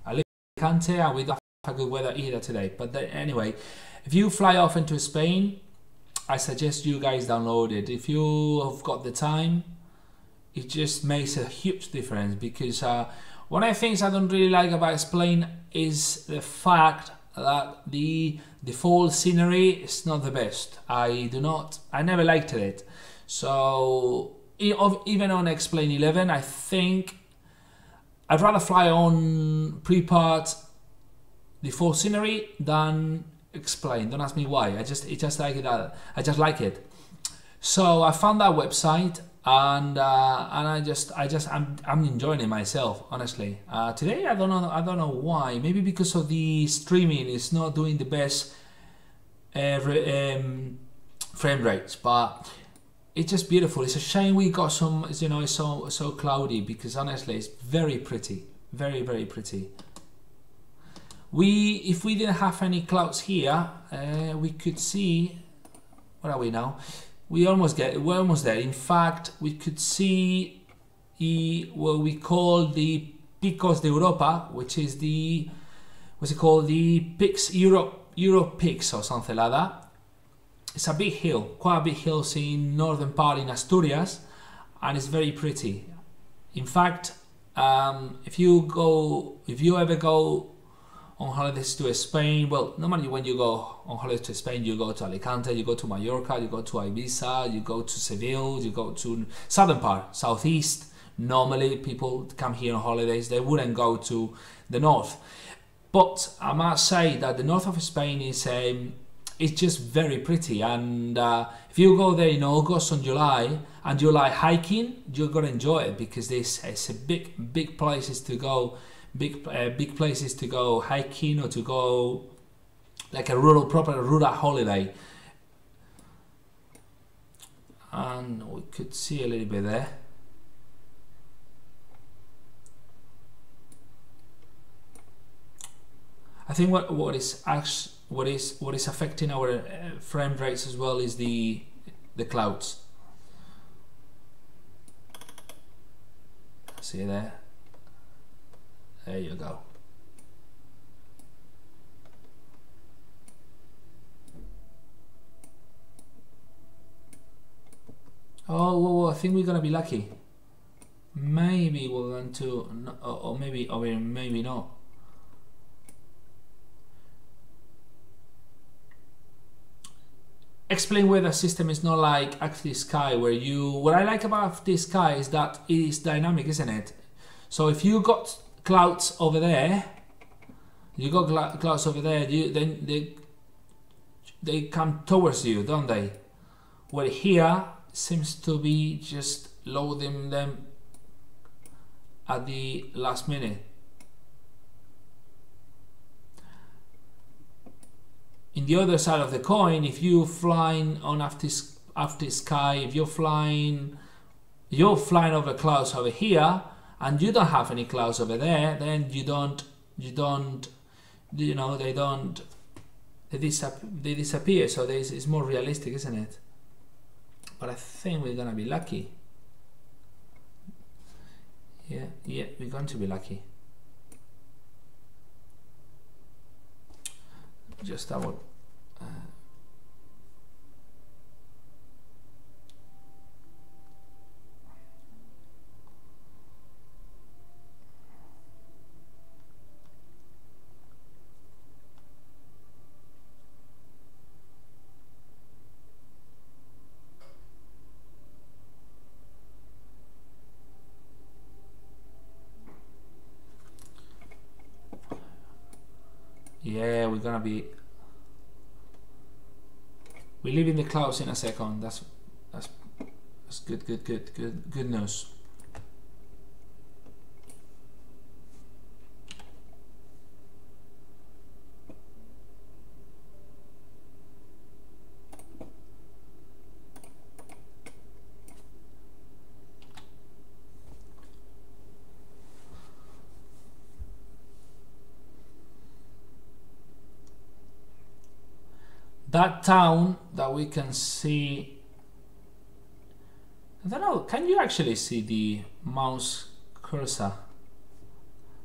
Alicante, and we don't have good weather either today. But anyway, if you fly often to Spain, I suggest you guys download it. If you have got the time, it just makes a huge difference, because one of the things I don't really like about XPLANE is the fact that the default scenery is not the best. I never liked it. So even on XPLANE 11, I think I'd rather fly on pre-part default scenery than XPLANE. Don't ask me why. I just like it. I just like it. So I found that website, and I'm enjoying it myself, honestly. Today I don't know why. Maybe because of the streaming is not doing the best frame rates, but it's just beautiful. It's a shame we got some, you know, it's so cloudy, because honestly it's very pretty, very, very pretty. If we didn't have any clouds here, we could see, where are we now? We're almost there. In fact, we could see what we call the Picos de Europa, which is the, what's it called, the Peaks, Europe Peaks or something like that. It's a big hill, quite a big hill in northern part in Asturias, and it's very pretty. In fact, if you ever go on holidays to Spain, well, normally when you go on holidays to Spain, you go to Alicante, you go to Mallorca, you go to Ibiza, you go to Seville, you go to southern part, southeast. Normally people come here on holidays, they wouldn't go to the north. But I must say that the north of Spain is it's just very pretty, and if you go there in August and July, and you like hiking, you're gonna enjoy it, because this is a big places to go. Big places to go hiking, or to go like a proper rural holiday. And we could see a little bit there. I think what is affecting our frame rates as well is the clouds. See there? There you go. Oh, well, I think we're gonna be lucky. Maybe we're going to, or maybe not. XPLANE weather system is not like actually sky, where what I like about this sky is that it is dynamic, isn't it? So if you got clouds over there, then they come towards you, don't they? Where here seems to be just loading them at the last minute. in the other side of the coin, if you're flying on after sky, if you're flying over clouds over here, and you don't have any clouds over there, then they disappear. So it's more realistic, isn't it? But I think we're gonna be lucky. Yeah, we're going to be lucky. Just double. Yeah, we're gonna be. We live in the clouds in a second. That's good news. That town that we can see, I don't know, can you actually see the mouse cursor? I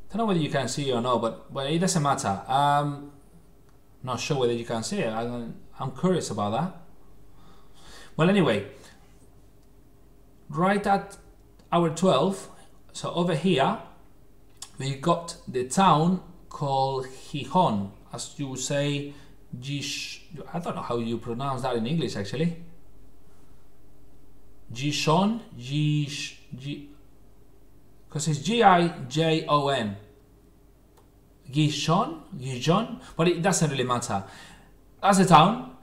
don't know whether you can see or no, but it doesn't matter. Not sure whether you can see it. I'm curious about that. Well, anyway, right at hour 12, so over here, we got the town called Gijón, as you say. I don't know how you pronounce that in English, actually. Gijón, because it's Gijon. Gijón, but it doesn't really matter. As a town,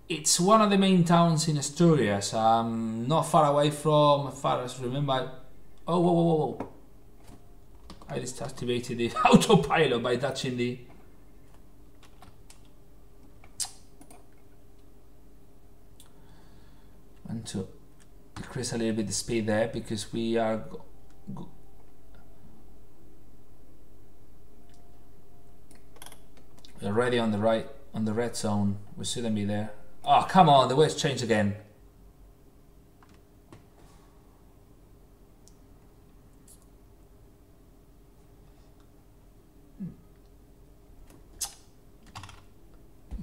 it's one of the main towns in Asturias, not far away from, as far as remember. Oh, whoa. I just activated the autopilot by touching the. And to increase a little bit the speed there, because we are already on the red zone. We shouldn't be there. Oh, come on, the way's changed again.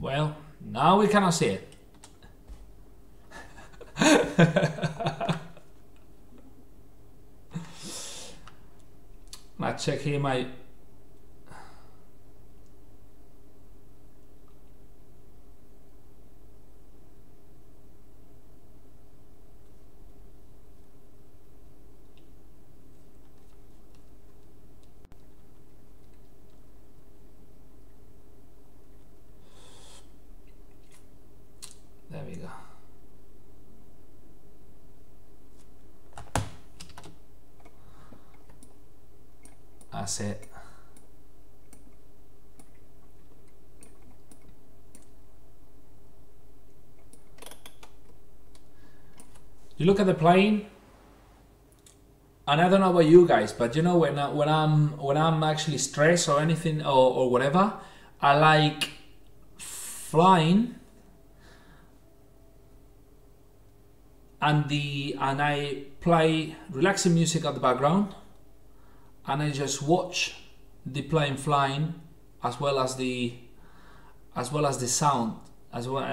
Well, now we cannot see it. Let's check here my. There we go. That's it. You look at the plane, and I don't know about you guys, but you know, when I'm actually stressed or anything or whatever, I like flying, and I play relaxing music at the background, and I just watch the plane flying, as well as the sound, as well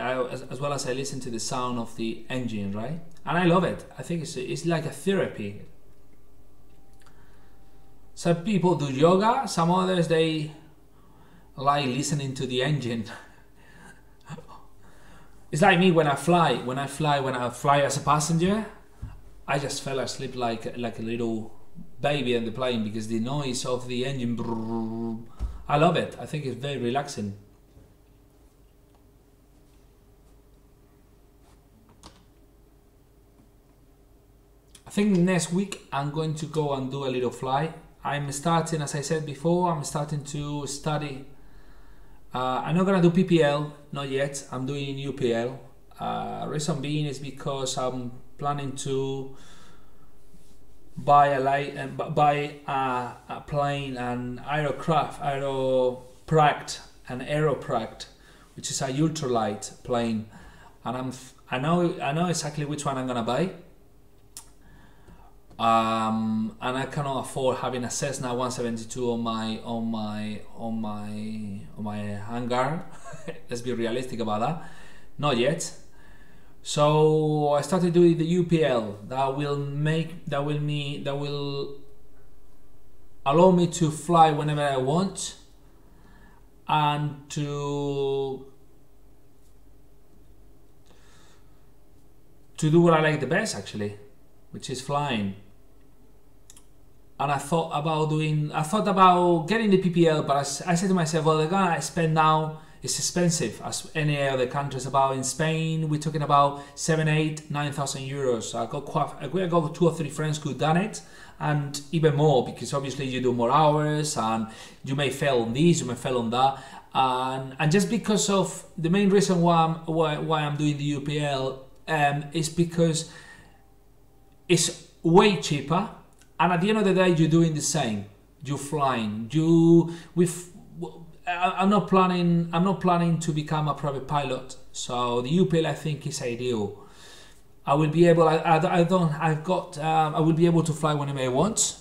as I listen to the sound of the engine, right? And I love it. I think it's like a therapy. Some people do yoga, some others they like listening to the engine. It's like me when I fly. When I fly as a passenger, I just fell asleep like a little baby in the plane, because the noise of the engine, I love it. I think it's very relaxing. I think next week I'm going to go and do a little fly. I'm starting, as I said before, I'm starting to study I'm not gonna do PPL, not yet. I'm doing UPL. Reason being is because I'm planning to buy a plane, an aeropract, which is a ultralight plane, and I know exactly which one I'm gonna buy. And I cannot afford having a Cessna 172 on my hangar. Let's be realistic about that. Not yet. So I started doing the UPL. That will allow me to fly whenever I want and to do what I like the best, actually, which is flying. And I thought about getting the PPL, but I said to myself, well, the gun I spend now is expensive as any other countries. About in Spain, we're talking about 7,000, 8,000, 9,000 euros. I got 2 or 3 friends who done it, and even more, because obviously you do more hours and you may fail on this, you may fail on that, and just because of the main reason why I'm doing the UPL is because it's way cheaper. And at the end of the day, you're doing the same. You're flying. I'm not planning to become a private pilot. So the UPL, I think, is ideal. I will be able. I will be able to fly whenever I want.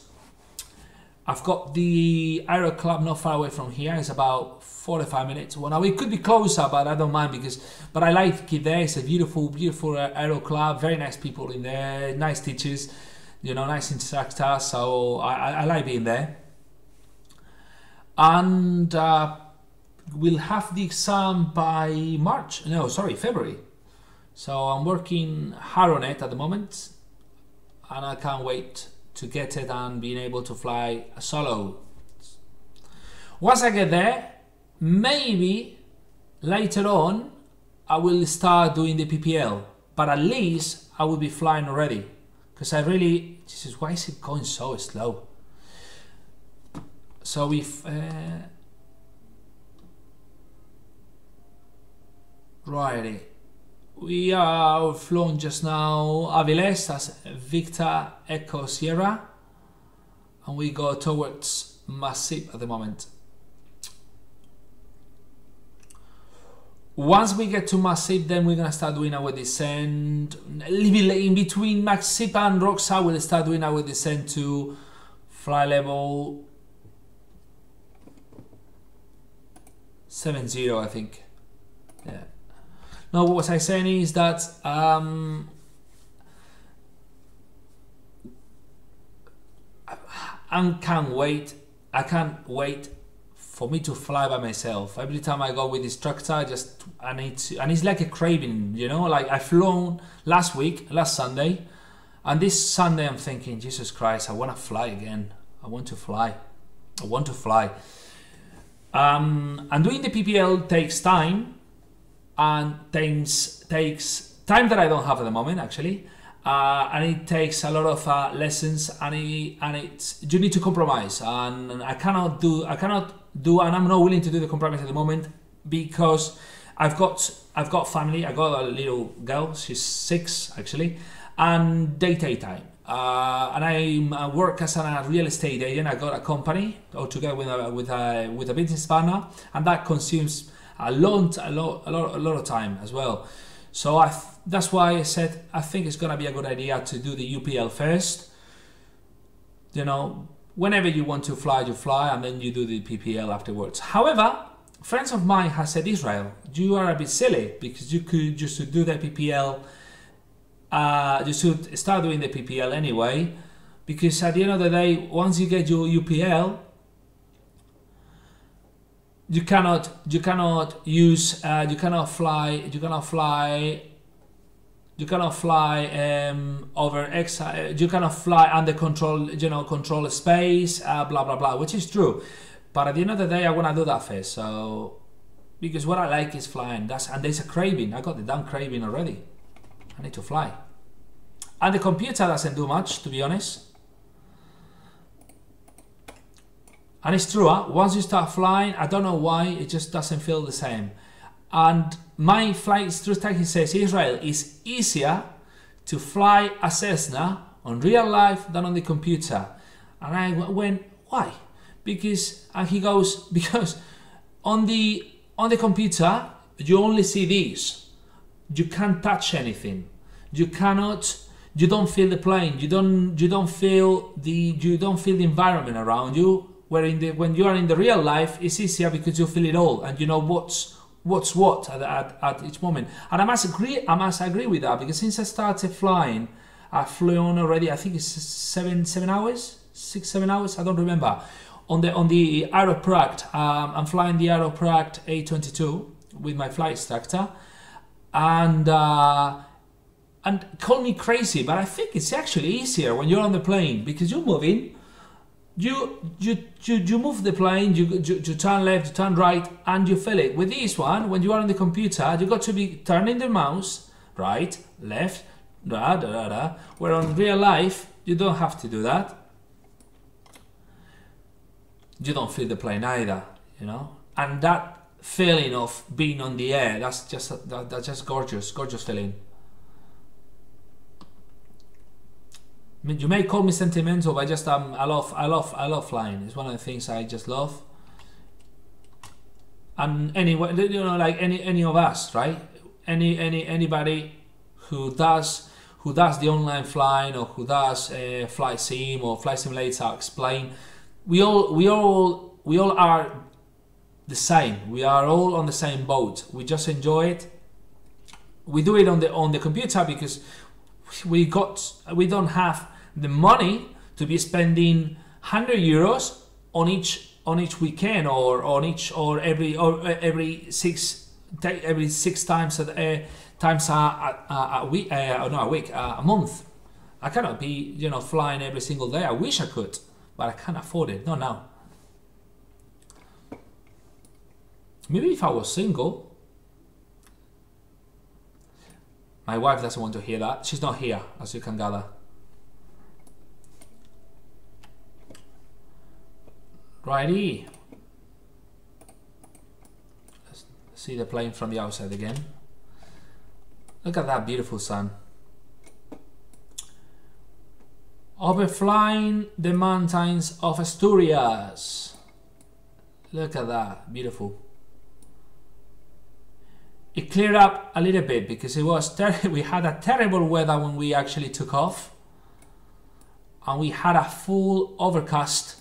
I've got the Aero Club not far away from here. It's about 45 minutes. Well, now it could be closer, but I don't mind but I like it there. It's a beautiful Aero Club. Very nice people in there. Nice teachers. You know, nice instructor, so I like being there. And we'll have the exam by February. So I'm working hard on it at the moment, and I can't wait to get it and being able to fly solo. Once I get there, maybe later on I will start doing the PPL, but at least I will be flying already. Because Jesus, why is it going so slow? So righty, we are flown just now Avilés, that's Victor Echo Sierra, and we go towards Masip at the moment. Once we get to Masip, then we're gonna start doing our descent. In between Masip and Roxa, we'll start doing our descent to fly level 70, I think. Yeah. Now, what was I saying is that I can't wait for me to fly by myself. Every time I go with the instructor, I need to, and it's like a craving, you know. Like I flown last Sunday, and this Sunday I'm thinking, Jesus Christ, I want to fly again. I want to fly. And doing the PPL takes time, and takes time that I don't have at the moment, actually. And it takes a lot of lessons, and you need to compromise, and I cannot do, and I'm not willing to do the compromise at the moment because I've got family. I got a little girl, she's 6 actually, and they take time. And I work as a real estate agent. I got a company altogether with a business partner, and that consumes a lot of time as well. So that's why I said I think it's gonna be a good idea to do the UPL first. You know, whenever you want to fly, you fly, and then you do the PPL afterwards. However, friends of mine have said, Israel, you are a bit silly because you could just do the PPL. You should start doing the PPL anyway, because at the end of the day, once you get your UPL, you cannot fly over X. You cannot fly under control space. Blah blah blah, which is true. But at the end of the day, I want to do that first. So because what I like is flying. And there's a craving. I got the damn craving already. I need to fly. And the computer doesn't do much, to be honest. And it's true, huh? Once you start flying, I don't know why, it just doesn't feel the same. And my flight instructor says, Israel, it's easier to fly a Cessna on real life than on the computer. And I went, why? Because, and he goes, because on the computer, you only see these. You can't touch anything. You cannot, you don't feel the plane. You don't feel the environment around you. Where when you are in the real life, it's easier because you feel it all and you know what's what at each moment. And I must agree with that, because since I started flying, I've flown already, I think it's 6-7 hours, I don't remember. On the Aeropract, I'm flying the Aeropract A22 with my flight instructor, and call me crazy, but I think it's actually easier when you're on the plane, because you're moving. You move the plane, you turn left, you turn right, and you feel it. With this one, when you are on the computer, you got to be turning the mouse, right, left, da da da da. Where on real life, you don't have to do that. You don't feel the plane either, you know. And that feeling of being on the air, that's just gorgeous feeling. I mean, you may call me sentimental, but just I love flying. It's one of the things I just love. And anyway, you know, like any of us, right? Anybody who does the online flying, or who does flight sim or flight simulator, XPLANE, we all are the same. We are all on the same boat. We just enjoy it. We do it on the computer because we don't have the money to be spending €100 on each weekend, or every six times a month. I cannot be, you know, flying every single day. I wish I could, but I can't afford it. Not now. Maybe if I was single. My wife doesn't want to hear that. She's not here, as you can gather. Righty. Let's see the plane from the outside again. Look at that beautiful sun. Overflying the mountains of Asturias. Look at that, beautiful. It cleared up a little bit because it was we had a terrible weather when we actually took off, and we had a full overcast.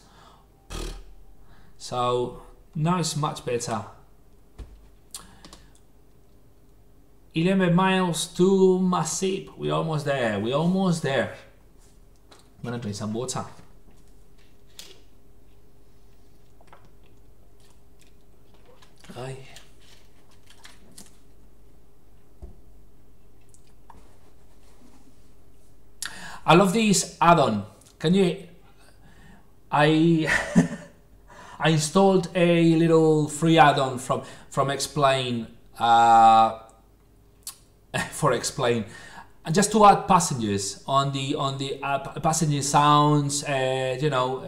So now it's much better. 11 miles to Masip. We're almost there. We're almost there. I'm gonna drink some water. Aye. I love this add-on. Can you? I installed a little free add-on from XPLANE for XPLANE, just to add passengers on the passenger sounds, you know,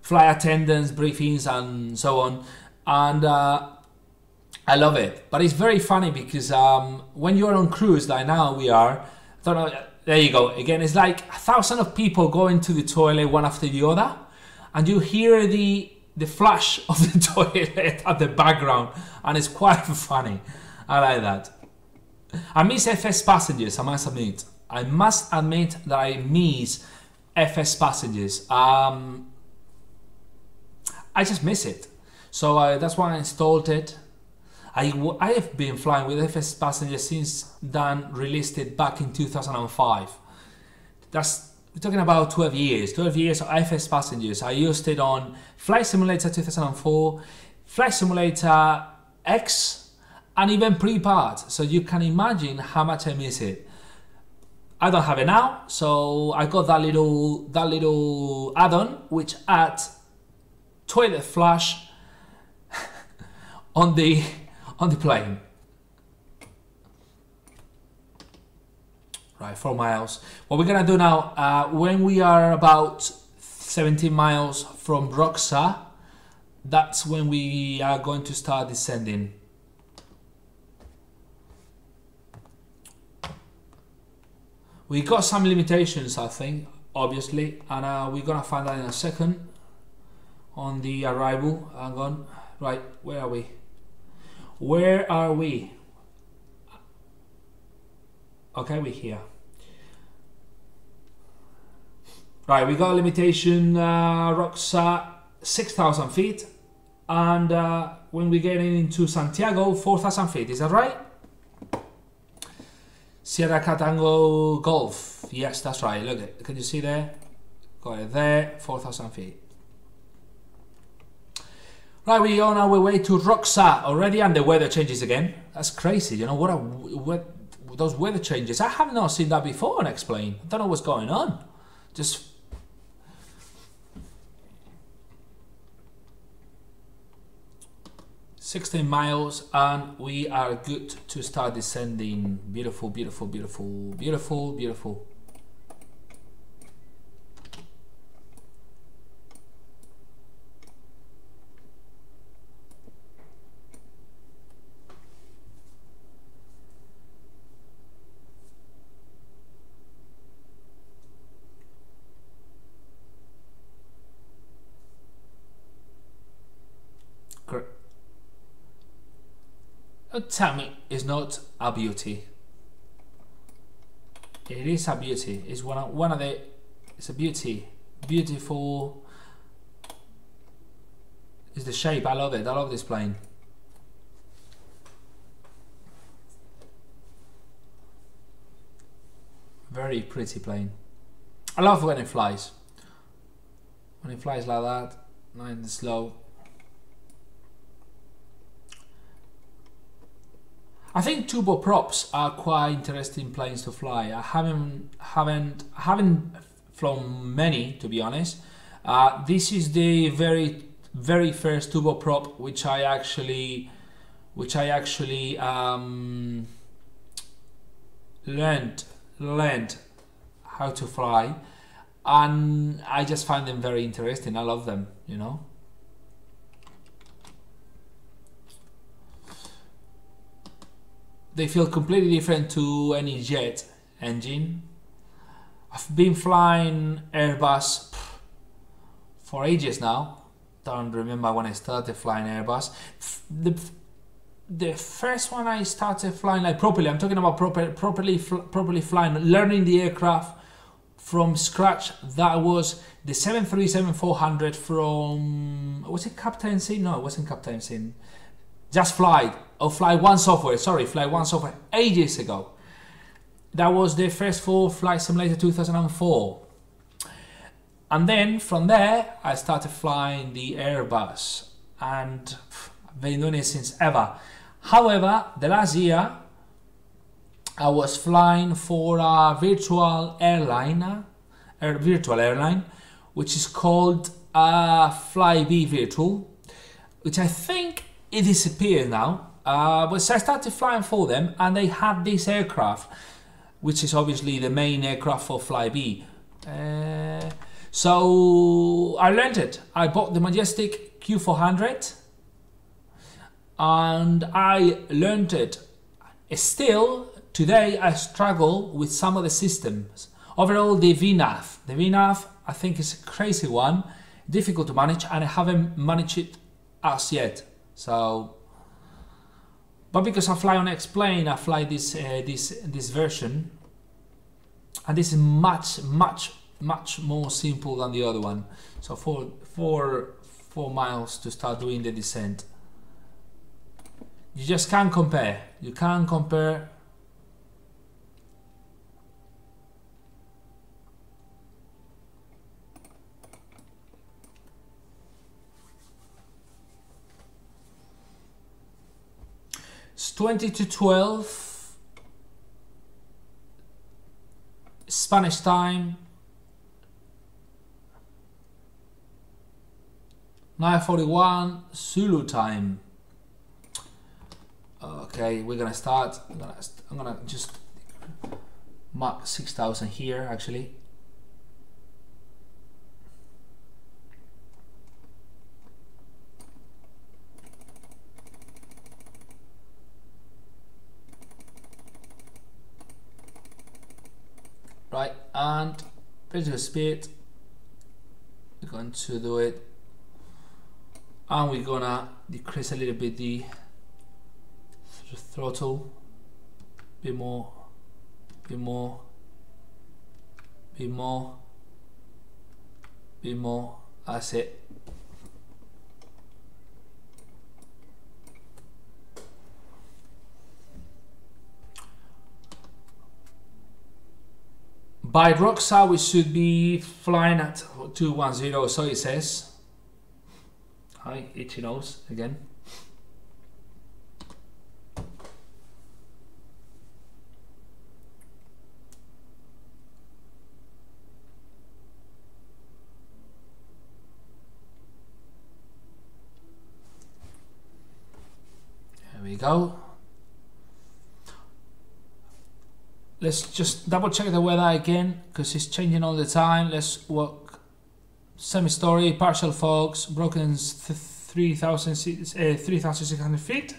flight attendants briefings and so on, and I love it. But it's very funny because when you're on cruise, like now we are, I don't know. There you go. Again, it's like 1,000 of people going to the toilet one after the other, and you hear the flush of the toilet at the background, and it's quite funny. I like that. I miss FS passengers, I must admit. I must admit that I miss FS passengers. I just miss it. So that's why I installed it. I have been flying with FS passengers since Dan released it back in 2005. We're talking about 12 years. 12 years of FS passengers. I used it on Flight Simulator 2004, Flight Simulator X, and even pre-part. So you can imagine how much I miss it. I don't have it now, so I got that little add-on which adds toilet flush on the plane. Right, 4 miles. What we're gonna do now, when we are about 17 miles from Broxa, that's when we are going to start descending. We got some limitations, I think, obviously, and we're gonna find out in a second on the arrival. Hang on. Right, where are we? Where are we? Okay, we're here. Right, we got a limitation, Roxa 6,000 feet, and when we get into Santiago, 4,000 feet. Is that right? Sierra Catango Golf. Yes, that's right. Look, can you see there? Got it there, 4,000 feet. Right, we're on our way to Roxa already, and the weather changes again. That's crazy. You know what those weather changes? I have not seen that before on XPLANE. I don't know what's going on. Just 16 miles, and we are good to start descending. Beautiful, beautiful, beautiful, beautiful, beautiful. Tell me it's not a beauty. It is a beauty. It's one of the. It's a beauty. Beautiful. It's the shape. I love it. I love this plane. Very pretty plane. I love when it flies. When it flies like that, nice and slow. I think turboprops are quite interesting planes to fly. I haven't flown many, to be honest. This is the very first turboprop which I actually learned how to fly, and I just find them very interesting. I love them, you know. They feel completely different to any jet engine. I've been flying Airbus for ages now. Don't remember when I started flying Airbus. The first one I started flying like properly, I'm talking about properly flying, learning the aircraft from scratch. That was the 737-400 from, was it Captain Sim? No, it wasn't Captain Sim. Just Fly, or Fly One Software, sorry, Fly One Software, ages ago. That was the first full flight simulator 2004. And then from there, I started flying the Airbus, and I've been doing it since ever. However, the last year, I was flying for a virtual airline, which is called FlyB Virtual, which I think it disappeared now. But so I started flying for them, and they had this aircraft, which is obviously the main aircraft for FlyB. So I learned it. I bought the Majestic Q400, and I learned it. Still, today I struggle with some of the systems. Overall, the VNAV, I think is a crazy one, difficult to manage, and I haven't managed it as yet. So, but because I fly on XPLANE, I fly this version, and this is much more simple than the other one. So 4 miles to start doing the descent. You just can't compare. You can't compare. It's 20 to 12 Spanish time, 9:41 Zulu time. Okay, we're gonna start. I'm gonna just mark 6,000 here actually. Right, and bit speed. We're going to do it, and we're gonna decrease a little bit the throttle. Bit more, bit more, bit more, bit more. That's it. By Roxa, we should be flying at 210, so it says. Hi, itchy nose again. There we go. Let's just double check the weather again, because it's changing all the time. Let's work semi-story, partial fogs, broken 3,600 feet.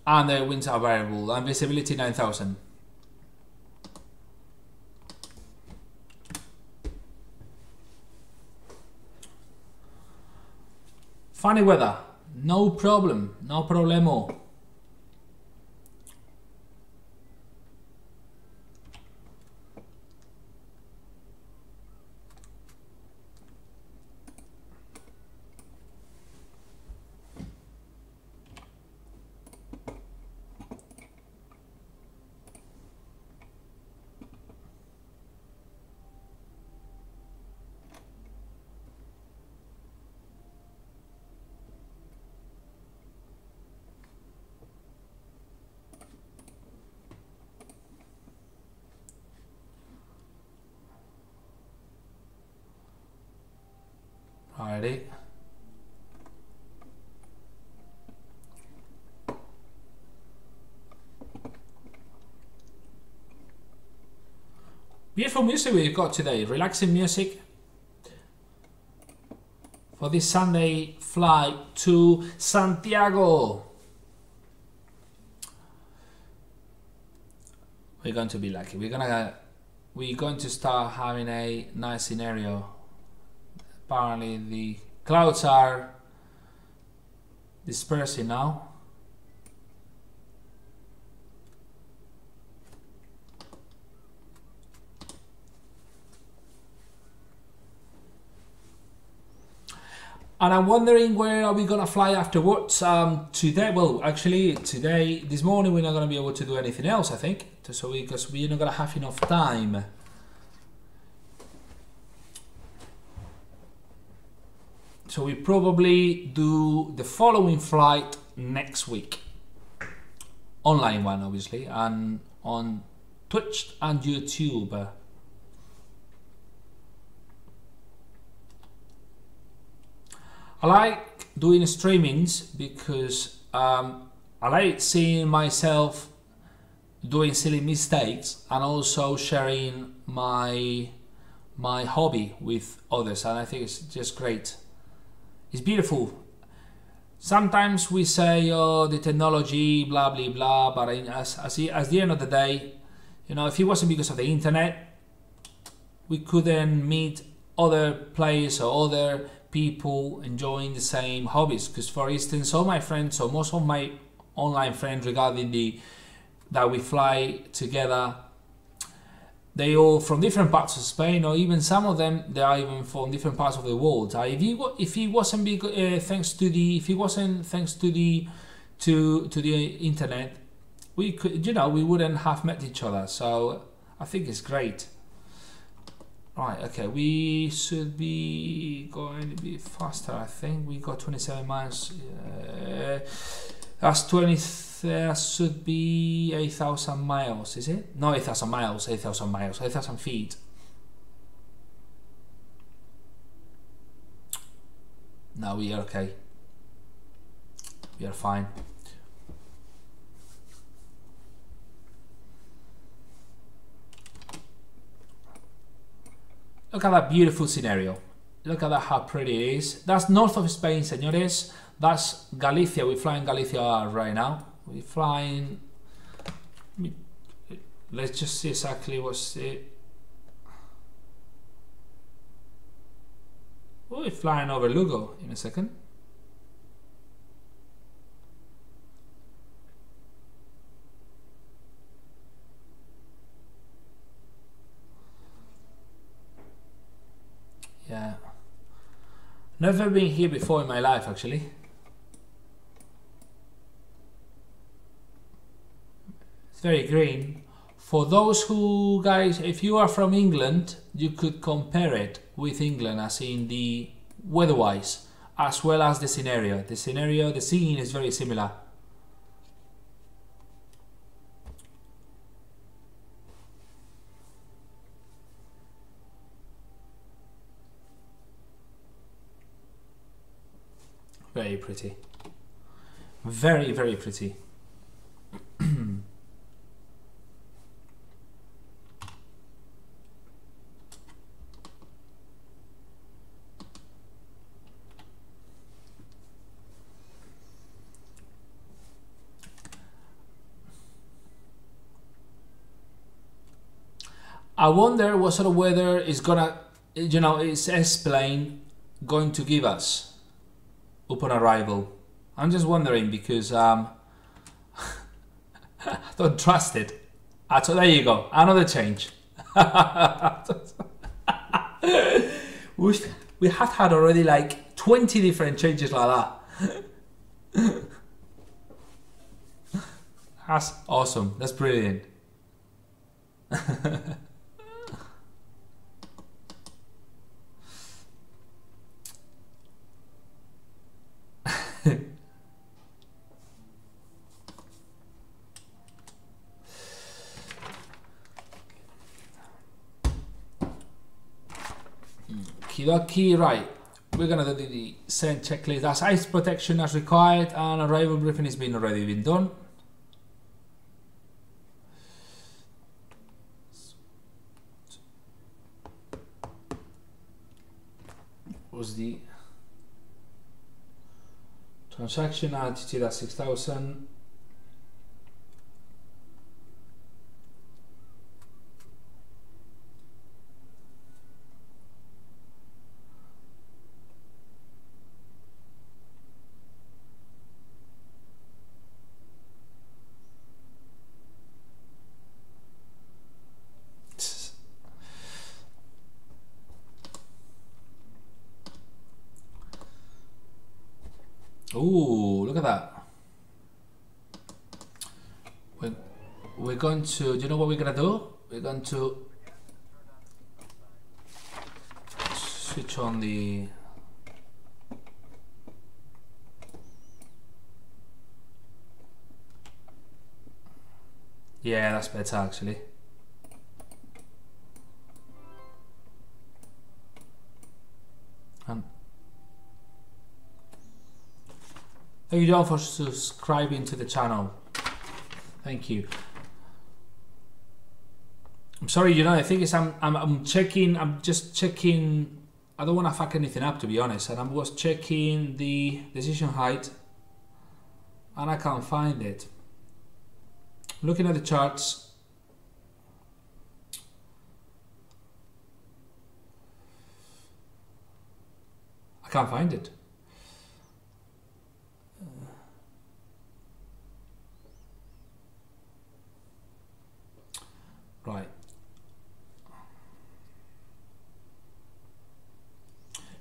And the winds are variable, and visibility 9,000. Funny weather, no problem, no problemo. Alrighty. Beautiful music we've got today, relaxing music for this Sunday flight to Santiago. We're going to be lucky. We're going to start having a nice scenario. Apparently the clouds are dispersing now. And I'm wondering, where are we gonna fly afterwards? Today, well, actually this morning we're not gonna be able to do anything else, I think, so because we're not gonna have enough time. So we probably do the following flight next week. Online one, obviously, and on Twitch and YouTube. I like doing streamings because I like seeing myself doing silly mistakes and also sharing my hobby with others, and I think it's just great. It's beautiful. Sometimes we say, oh, the technology, blah, blah, blah, but at the end of the day, you know, if it wasn't because of the internet, we couldn't meet other players or other people enjoying the same hobbies. Because, for instance, all my friends, or most of my online friends regarding that we fly together, they all from different parts of Spain, or even some of them, they are even from different parts of the world. If it wasn't thanks to the internet, we could, you know, we wouldn't have met each other. So I think it's great. Right, okay, we should be going a bit faster. I think we got 27 miles. That's 20. There should be 8,000 miles, is it? No, 8,000 miles, 8,000 miles, 8,000 feet. No, we are okay. We are fine. Look at that beautiful scenario. Look at that, how pretty it is. That's north of Spain, señores. That's Galicia. We're flying Galicia right now. We're flying. Let's just see exactly what's it. Oh, we're flying over Lugo in a second. Yeah. Never been here before in my life, actually. It's very green. For those who, guys, if you are from England, you could compare it with England as in the weather-wise, as well as the scenario. The scene is very similar. Very pretty. Very, very pretty. I wonder what sort of weather is gonna, you know, is XPLANE going to give us upon arrival. I'm just wondering because I don't trust it. So there you go, another change. We have had already like 20 different changes like that. That's awesome. That's brilliant. Kidoki, right. We're gonna do the same checklist. That's ice protection as required, and arrival briefing has already been done. Was the transaction altitude at 6,000. Ooh, look at that. We're going to, do you know what we're gonna do? We're going to switch on the yeah, that's better actually. Thank you, John, for subscribing to the channel. Thank you. I'm sorry, you know, the thing is I'm checking, I'm just checking, I don't want to fuck anything up, to be honest, and I was checking the decision height and I can't find it. Looking at the charts, I can't find it. Right.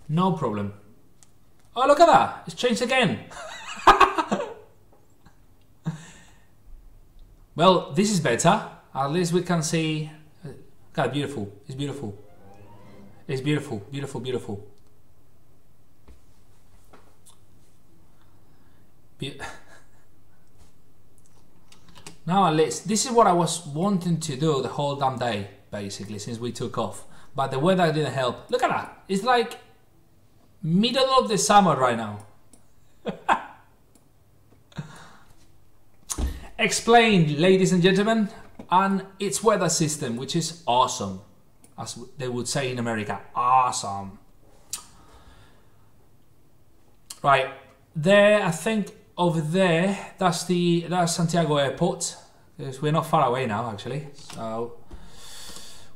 No problem. Oh, look at that. It's changed again. Well, this is better. At least we can see. God, beautiful. It's beautiful. It's beautiful. Beautiful, beautiful. Now at least, this is what I was wanting to do the whole damn day, basically, since we took off. But the weather didn't help. Look at that. It's like middle of the summer right now. Explained, ladies and gentlemen, and its weather system, which is awesome. As they would say in America, awesome. Right, there, I think over there, that's Santiago Airport. Because we're not far away now, actually. So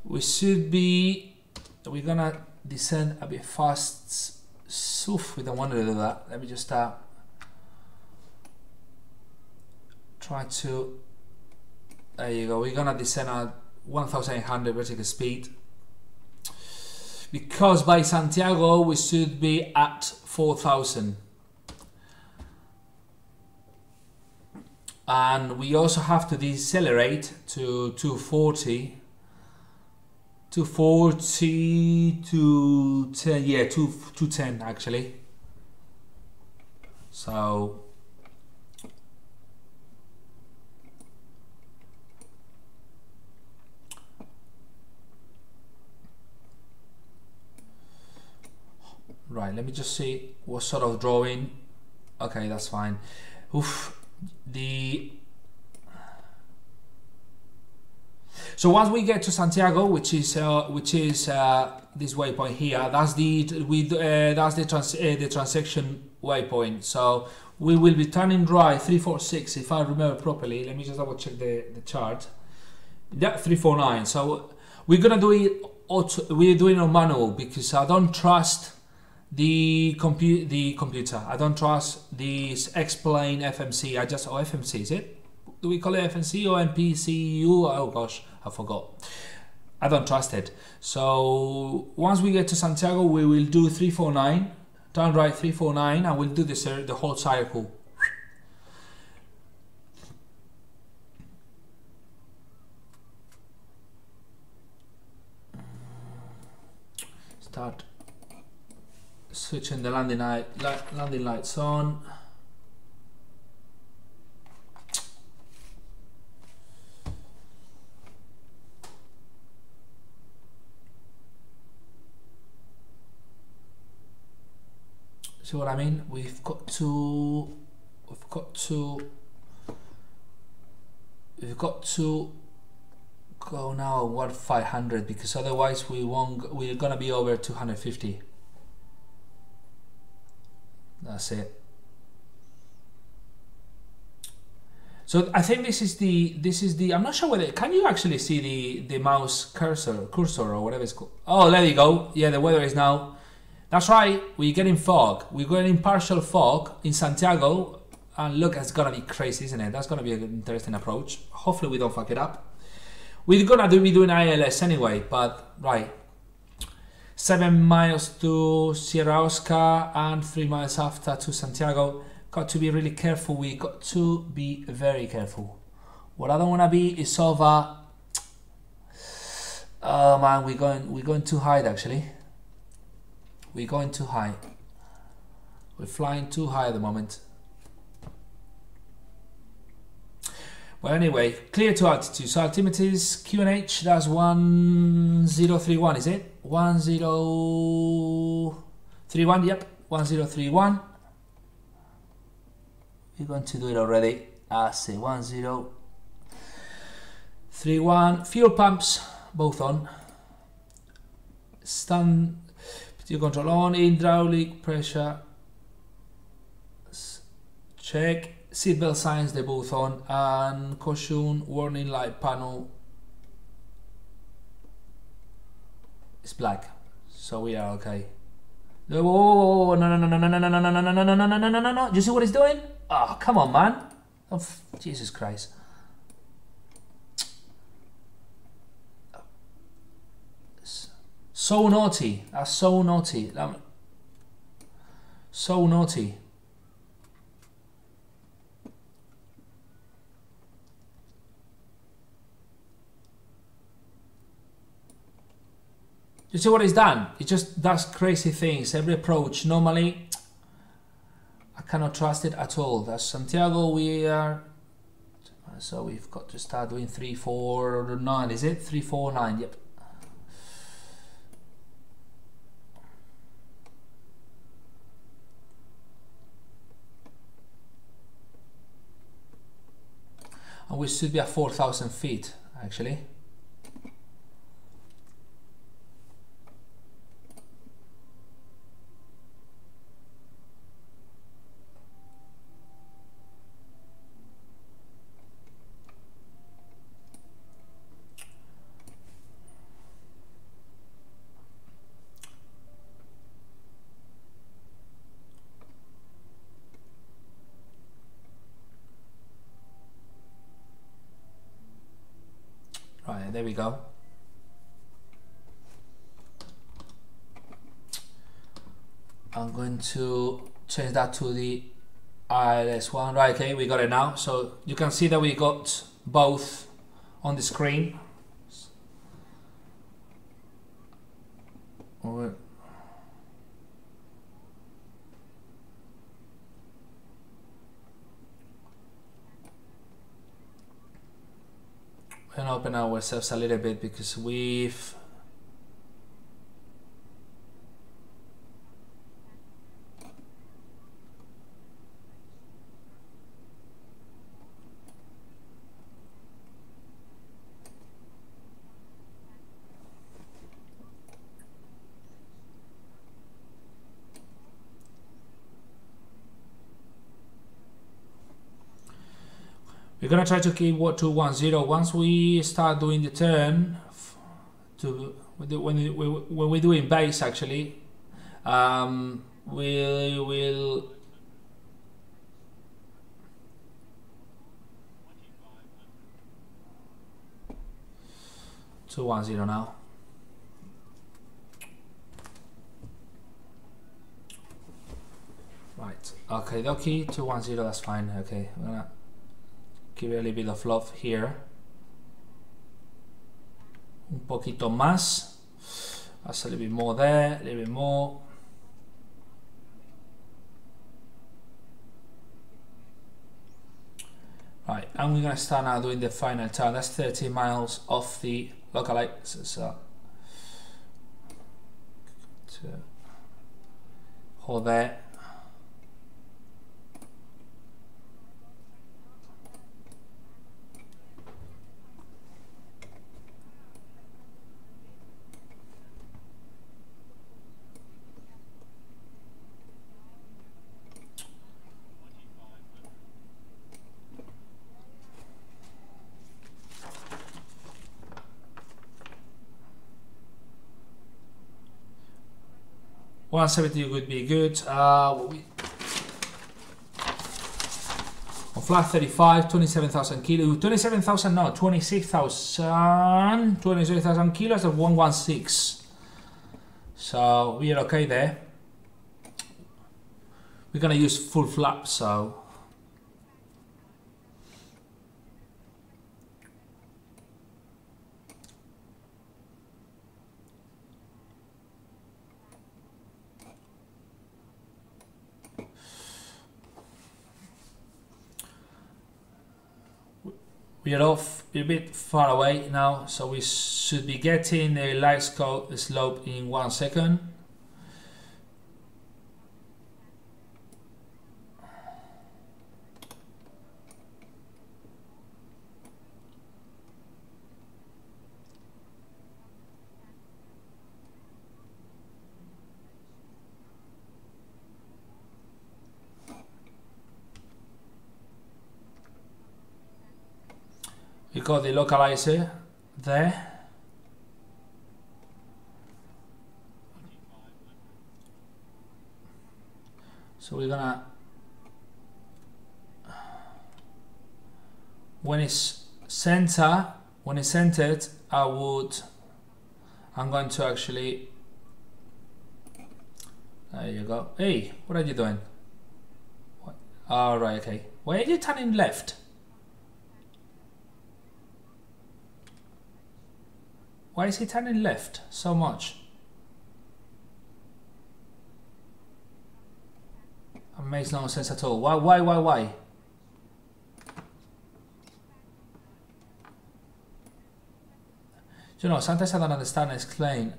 we should be. We're gonna descend a bit fast. Oof, we don't want to do that. Let me just try to. There you go. We're gonna descend at 1,800 vertical speed. Because by Santiago we should be at 4,000. And we also have to decelerate to 240. 240 to 10, yeah, 210 actually. So right, let me just see what sort of drawing. Okay, that's fine. Oof. So once we get to Santiago, which is this waypoint here, that's the transaction waypoint. So we will be turning right 346 if I remember properly. Let me just double check the chart. Yeah, 349. So we're gonna do it we're doing it on manual because I don't trust the computer. I don't trust this XPLANE FMC. FMC, is it? Do we call it FMC or MPCU? Oh gosh, I forgot. I don't trust it. So once we get to Santiago, we will do 349, turn right 349, and we'll do the whole cycle. Start switching the landing lights on. See what I mean? We've got to go now 1,500 because otherwise we're gonna be over 250. That's it. So I think this is the I'm not sure whether can you actually see the mouse cursor or whatever it's called. Oh, there you go. Yeah, the weather is now. That's right, we're getting fog. We're getting partial fog in Santiago, and look, it's gonna be crazy, isn't it? That's gonna be an interesting approach. Hopefully we don't fuck it up. We're gonna be doing ILS anyway, but right. 7 miles to Sierra Oscar and 3 miles after to Santiago. Got to be really careful. We got to be very careful. What I don't wanna be is over. Oh man, we're going too high actually. We're going too high. We're flying too high at the moment. Well, anyway, clear to altitude. So altimeter is QNH. That's 1031, is it? 1031. Yep, 1031. We're going to do it already. I say 1031. Fuel pumps both on. Stand. Your control on, hydraulic pressure check, seatbelt signs they're both on, and caution warning light panel is black, so we are okay. No, no, do you see what he's doing? Oh, come on, man. Oh, Jesus Christ. So naughty. That's so naughty. So naughty. You see what he's done? He just does crazy things. Every approach. Normally, I cannot trust it at all. That's Santiago. We are. So we've got to start doing 349. Is it 349? Yep. And we should be at 4,000 feet actually. there we go. I'm going to change that to the ILS one. Right, okay, we got it now. So you can see that we got both on the screen. We're going to open ourselves a little bit because we've we're gonna try to keep what 210. Once we start doing the turn, when we're doing base actually, we will 210 now. Right. Okay, dokie. 210. That's fine. Okay, I'm gonna give it a little bit of love here. Un poquito más. That's a little bit more there, a little bit more. Right, and we're gonna start now doing the final turn. That's 30 miles off the localizer. So to hold there. $170 would be good. On flight 35, 27,000 kilos. 27,000, no, 26,000. 26,000 kilos at 116. So we are okay there. We're gonna use full flap, so. We are off a bit far away now, so we should be getting the light slope in 1 second. We got the localizer there. So we're gonna, when it's centered, I'm going to actually, there you go. Hey, what are you doing? What? All right, okay. Why are you turning left? Why is he turning left so much? It makes no sense at all. Why? You know, sometimes I don't understand and explain.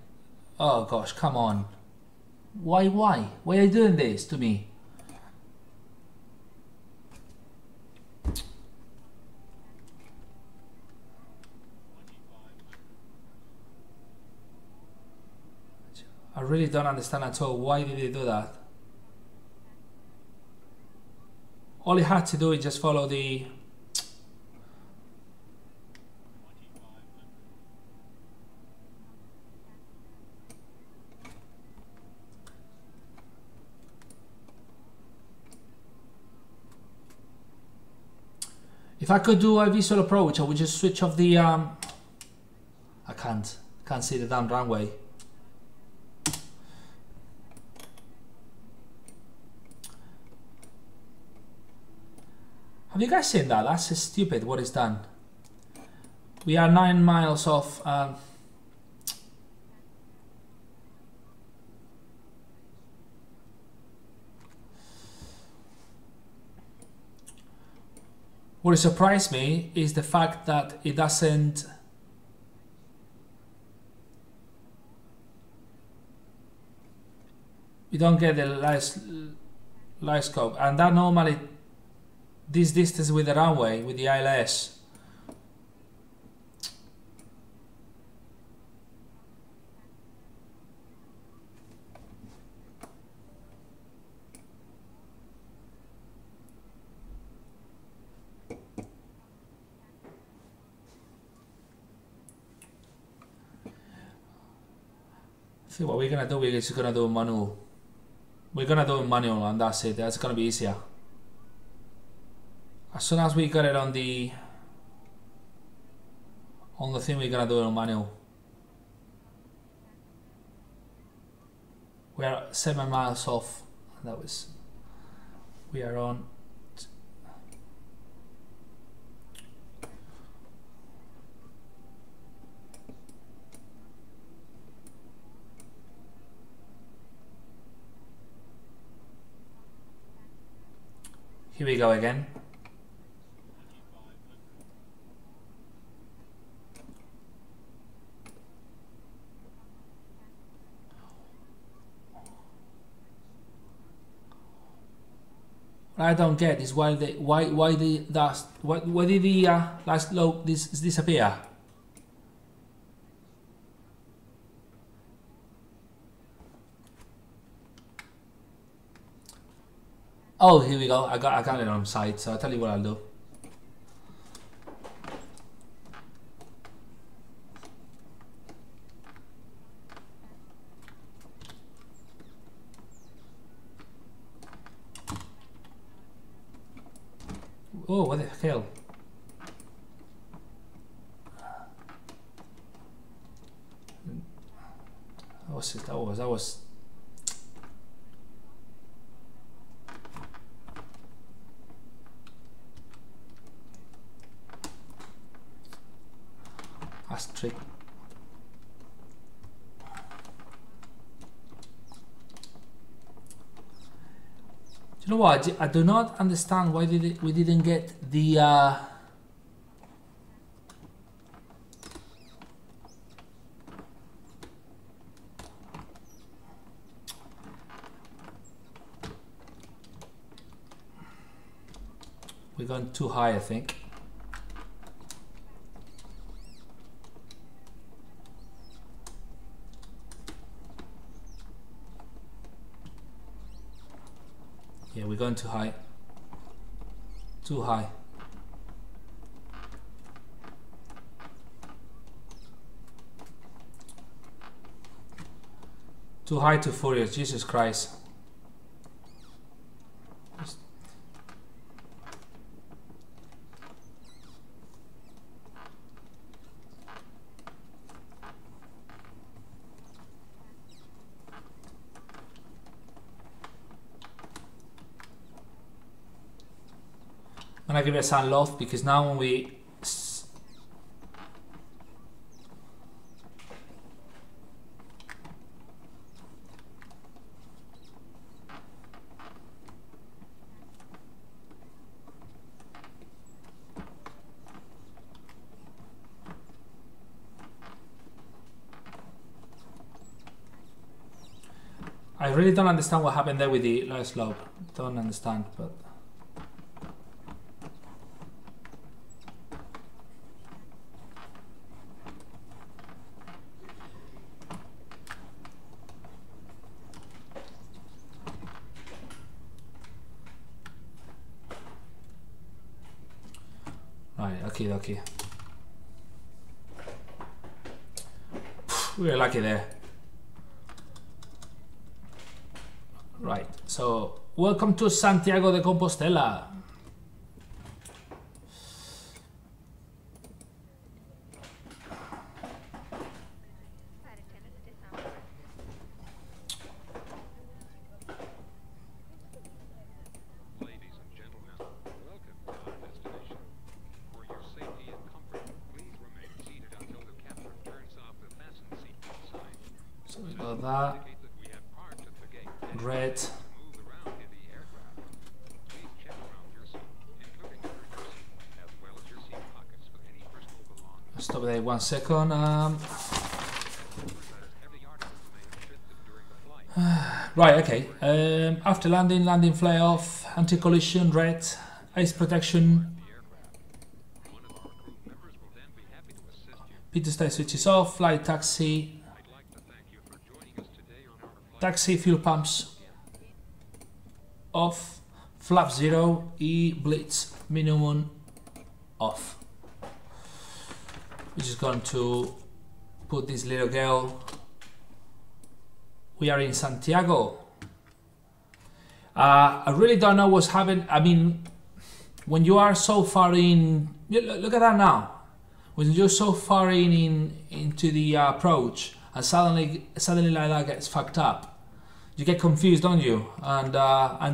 Oh gosh, come on. Why? Why are you doing this to me? I really don't understand at all. Why did he do that? All he had to do is just follow the... If I could do a visual approach, I would just switch off the Can't see the damn runway. Have you guys seen that? That's stupid what it's done. We are 9 miles off. What surprised me is the fact that it doesn't. We don't get the light scope, and that normally this distance with the runway with the ILS. See what we're gonna do. We're just gonna do a manual. We're gonna do a manual, and that's it. That's gonna be easier. As soon as we got it on the thing, we're gonna do it on manual. We are 7 miles off. That was. We are on. Here we go again. What I don't get is why did the last load disappear? Oh, here we go. I got it on site, so I'll tell you what I'll do. Oh, what the hell? That was. That's trick. You know what? I do not understand why we didn't get the. We're going too high, I think. Yeah, we're going too high. Too high. Too high, too furious. Jesus Christ. I'm gonna give it a sun loft because now when we I really don't understand what happened there with the low slope. Don't understand, but right, okay. We were lucky there. Right, so welcome to Santiago de Compostela. So that red. Stop there 1 second. Right, okay. After landing, landing flare off, anti-collision red, ice protection. Peter stay switches off, flight taxi. Taxi fuel pumps off, flap 0, E blitz minimum off. We're just going to put this little girl. We are in Santiago. I really don't know what's happening. I mean, when you are so far in, look at that now. When you're so far into the approach, and suddenly like that gets fucked up, you get confused, don't you? And I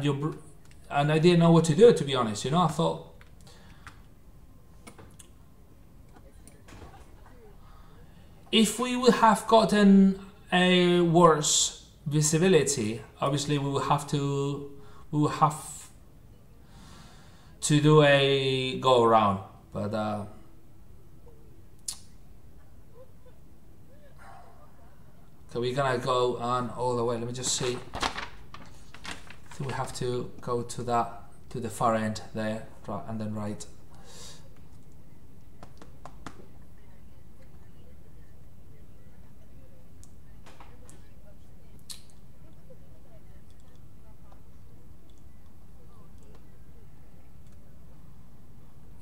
didn't know what to do, to be honest. You know, I thought, if we would have gotten a worse visibility, obviously we will have to do a go around, but so we're gonna go on all the way. Let me just see. I think we have to go to the far end there, and then right.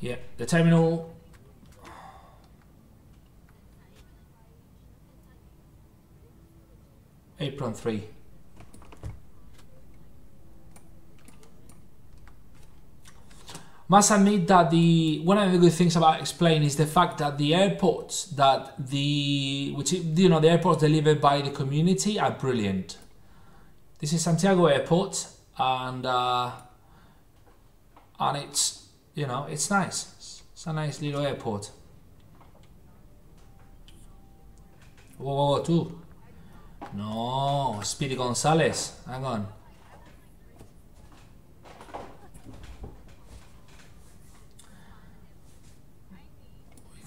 Yeah, the terminal. Apron 3. Must admit that one of the good things about XPLANE is the fact that the airports the airports delivered by the community are brilliant. This is Santiago Airport, and it's, you know, it's nice. It's a nice little airport. Whoa, two. No, Speedy Gonzalez. Hang on.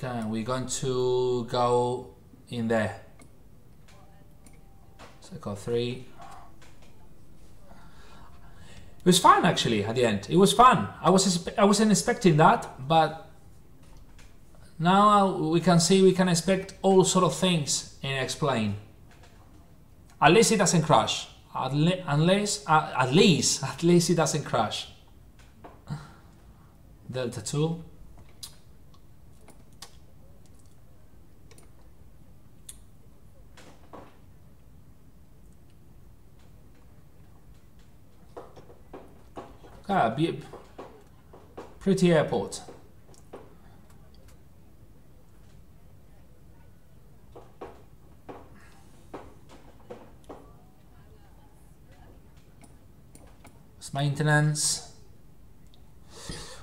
We're going to go in there. Cycle 3. It was fun, actually. At the end, it was fun. I wasn't expecting that, but now we can see we can expect all sort of things in XPLANE. At least it doesn't crash. At least it doesn't crash. Delta 2. Pretty airport. Maintenance.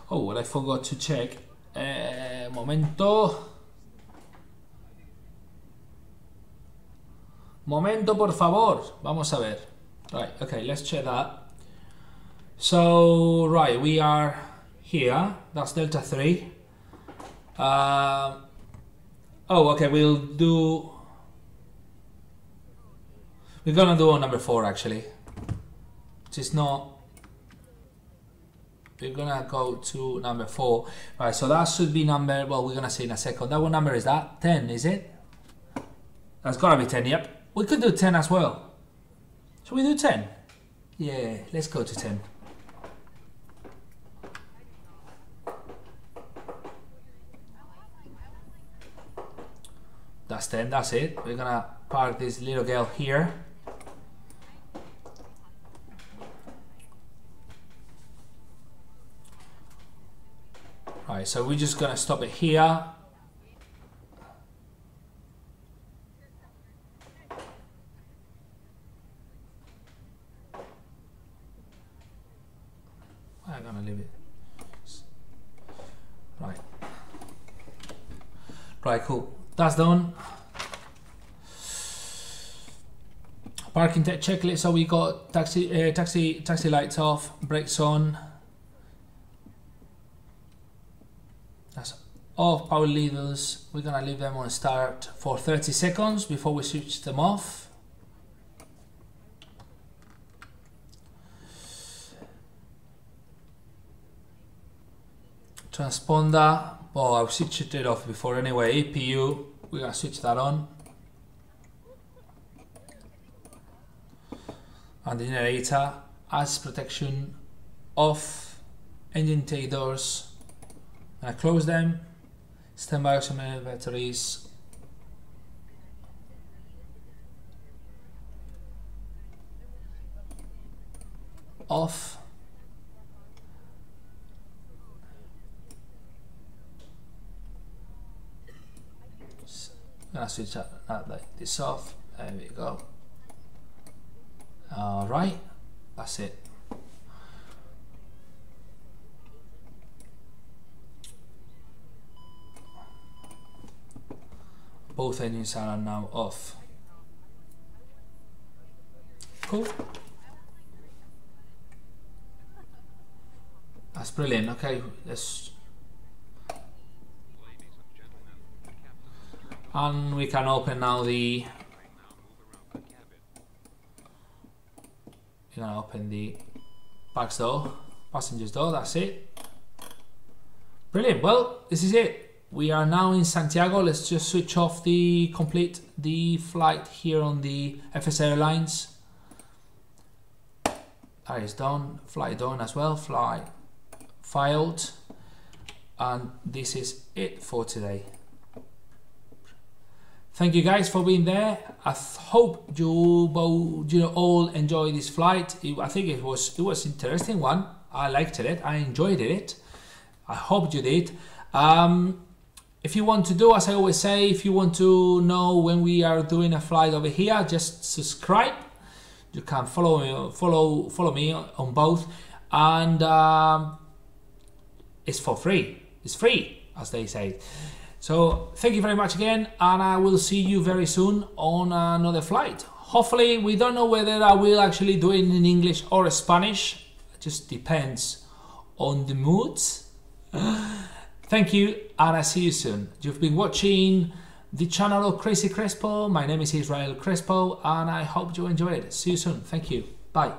Oh, well, I forgot to check. Momento, por favor. Vamos a ver. Right, okay, let's check that. So, right, we are here. That's Delta 3. Oh, okay, we're gonna do on number 4, actually. Which is not. We're gonna go to number 4. Right, so that should be number, well, we're gonna see in a second. That what number is that? 10, is it? That's gotta be 10, yep. We could do 10 as well. Should we do 10? Yeah, let's go to 10. That's 10, that's it. We're gonna park this little girl here. Right, so we're just gonna stop it here. I'm gonna leave it. Right. Right, cool. That's done. Parking checklist. So we got taxi lights off, brakes on. That's off. Power levers. We're gonna leave them on start for 30 seconds before we switch them off. Transponder. Oh, I've switched it off before anyway. EPU. We're gonna switch that on. And the generator, as protection off, engine take doors, and I close them, standby oxygen batteries off, I'm gonna switch that like this off, there we go. Alright, that's it. Both engines are now off. Cool. That's brilliant. Okay, let's. And we can open now the. You're gonna open the back door, passenger's door, that's it. Brilliant, well, this is it. We are now in Santiago. Let's just switch off complete the flight here on the FS Airlines. That is done, flight done as well, flight filed. And this is it for today. Thank you guys for being there. I hope you all enjoy this flight. I think it was interesting one. I liked it. I enjoyed it. I hope you did. If you want to do, as I always say, if you want to know when we are doing a flight over here, just subscribe. You can follow me on both, and it's for free. It's free, as they say. So thank you very much again, and I will see you very soon on another flight. Hopefully, we don't know whether I will actually do it in English or Spanish. It just depends on the moods. Thank you, and I see you soon. You've been watching the channel of Crazy Crespo. My name is Israel Crespo, and I hope you enjoyed it. See you soon. Thank you. Bye.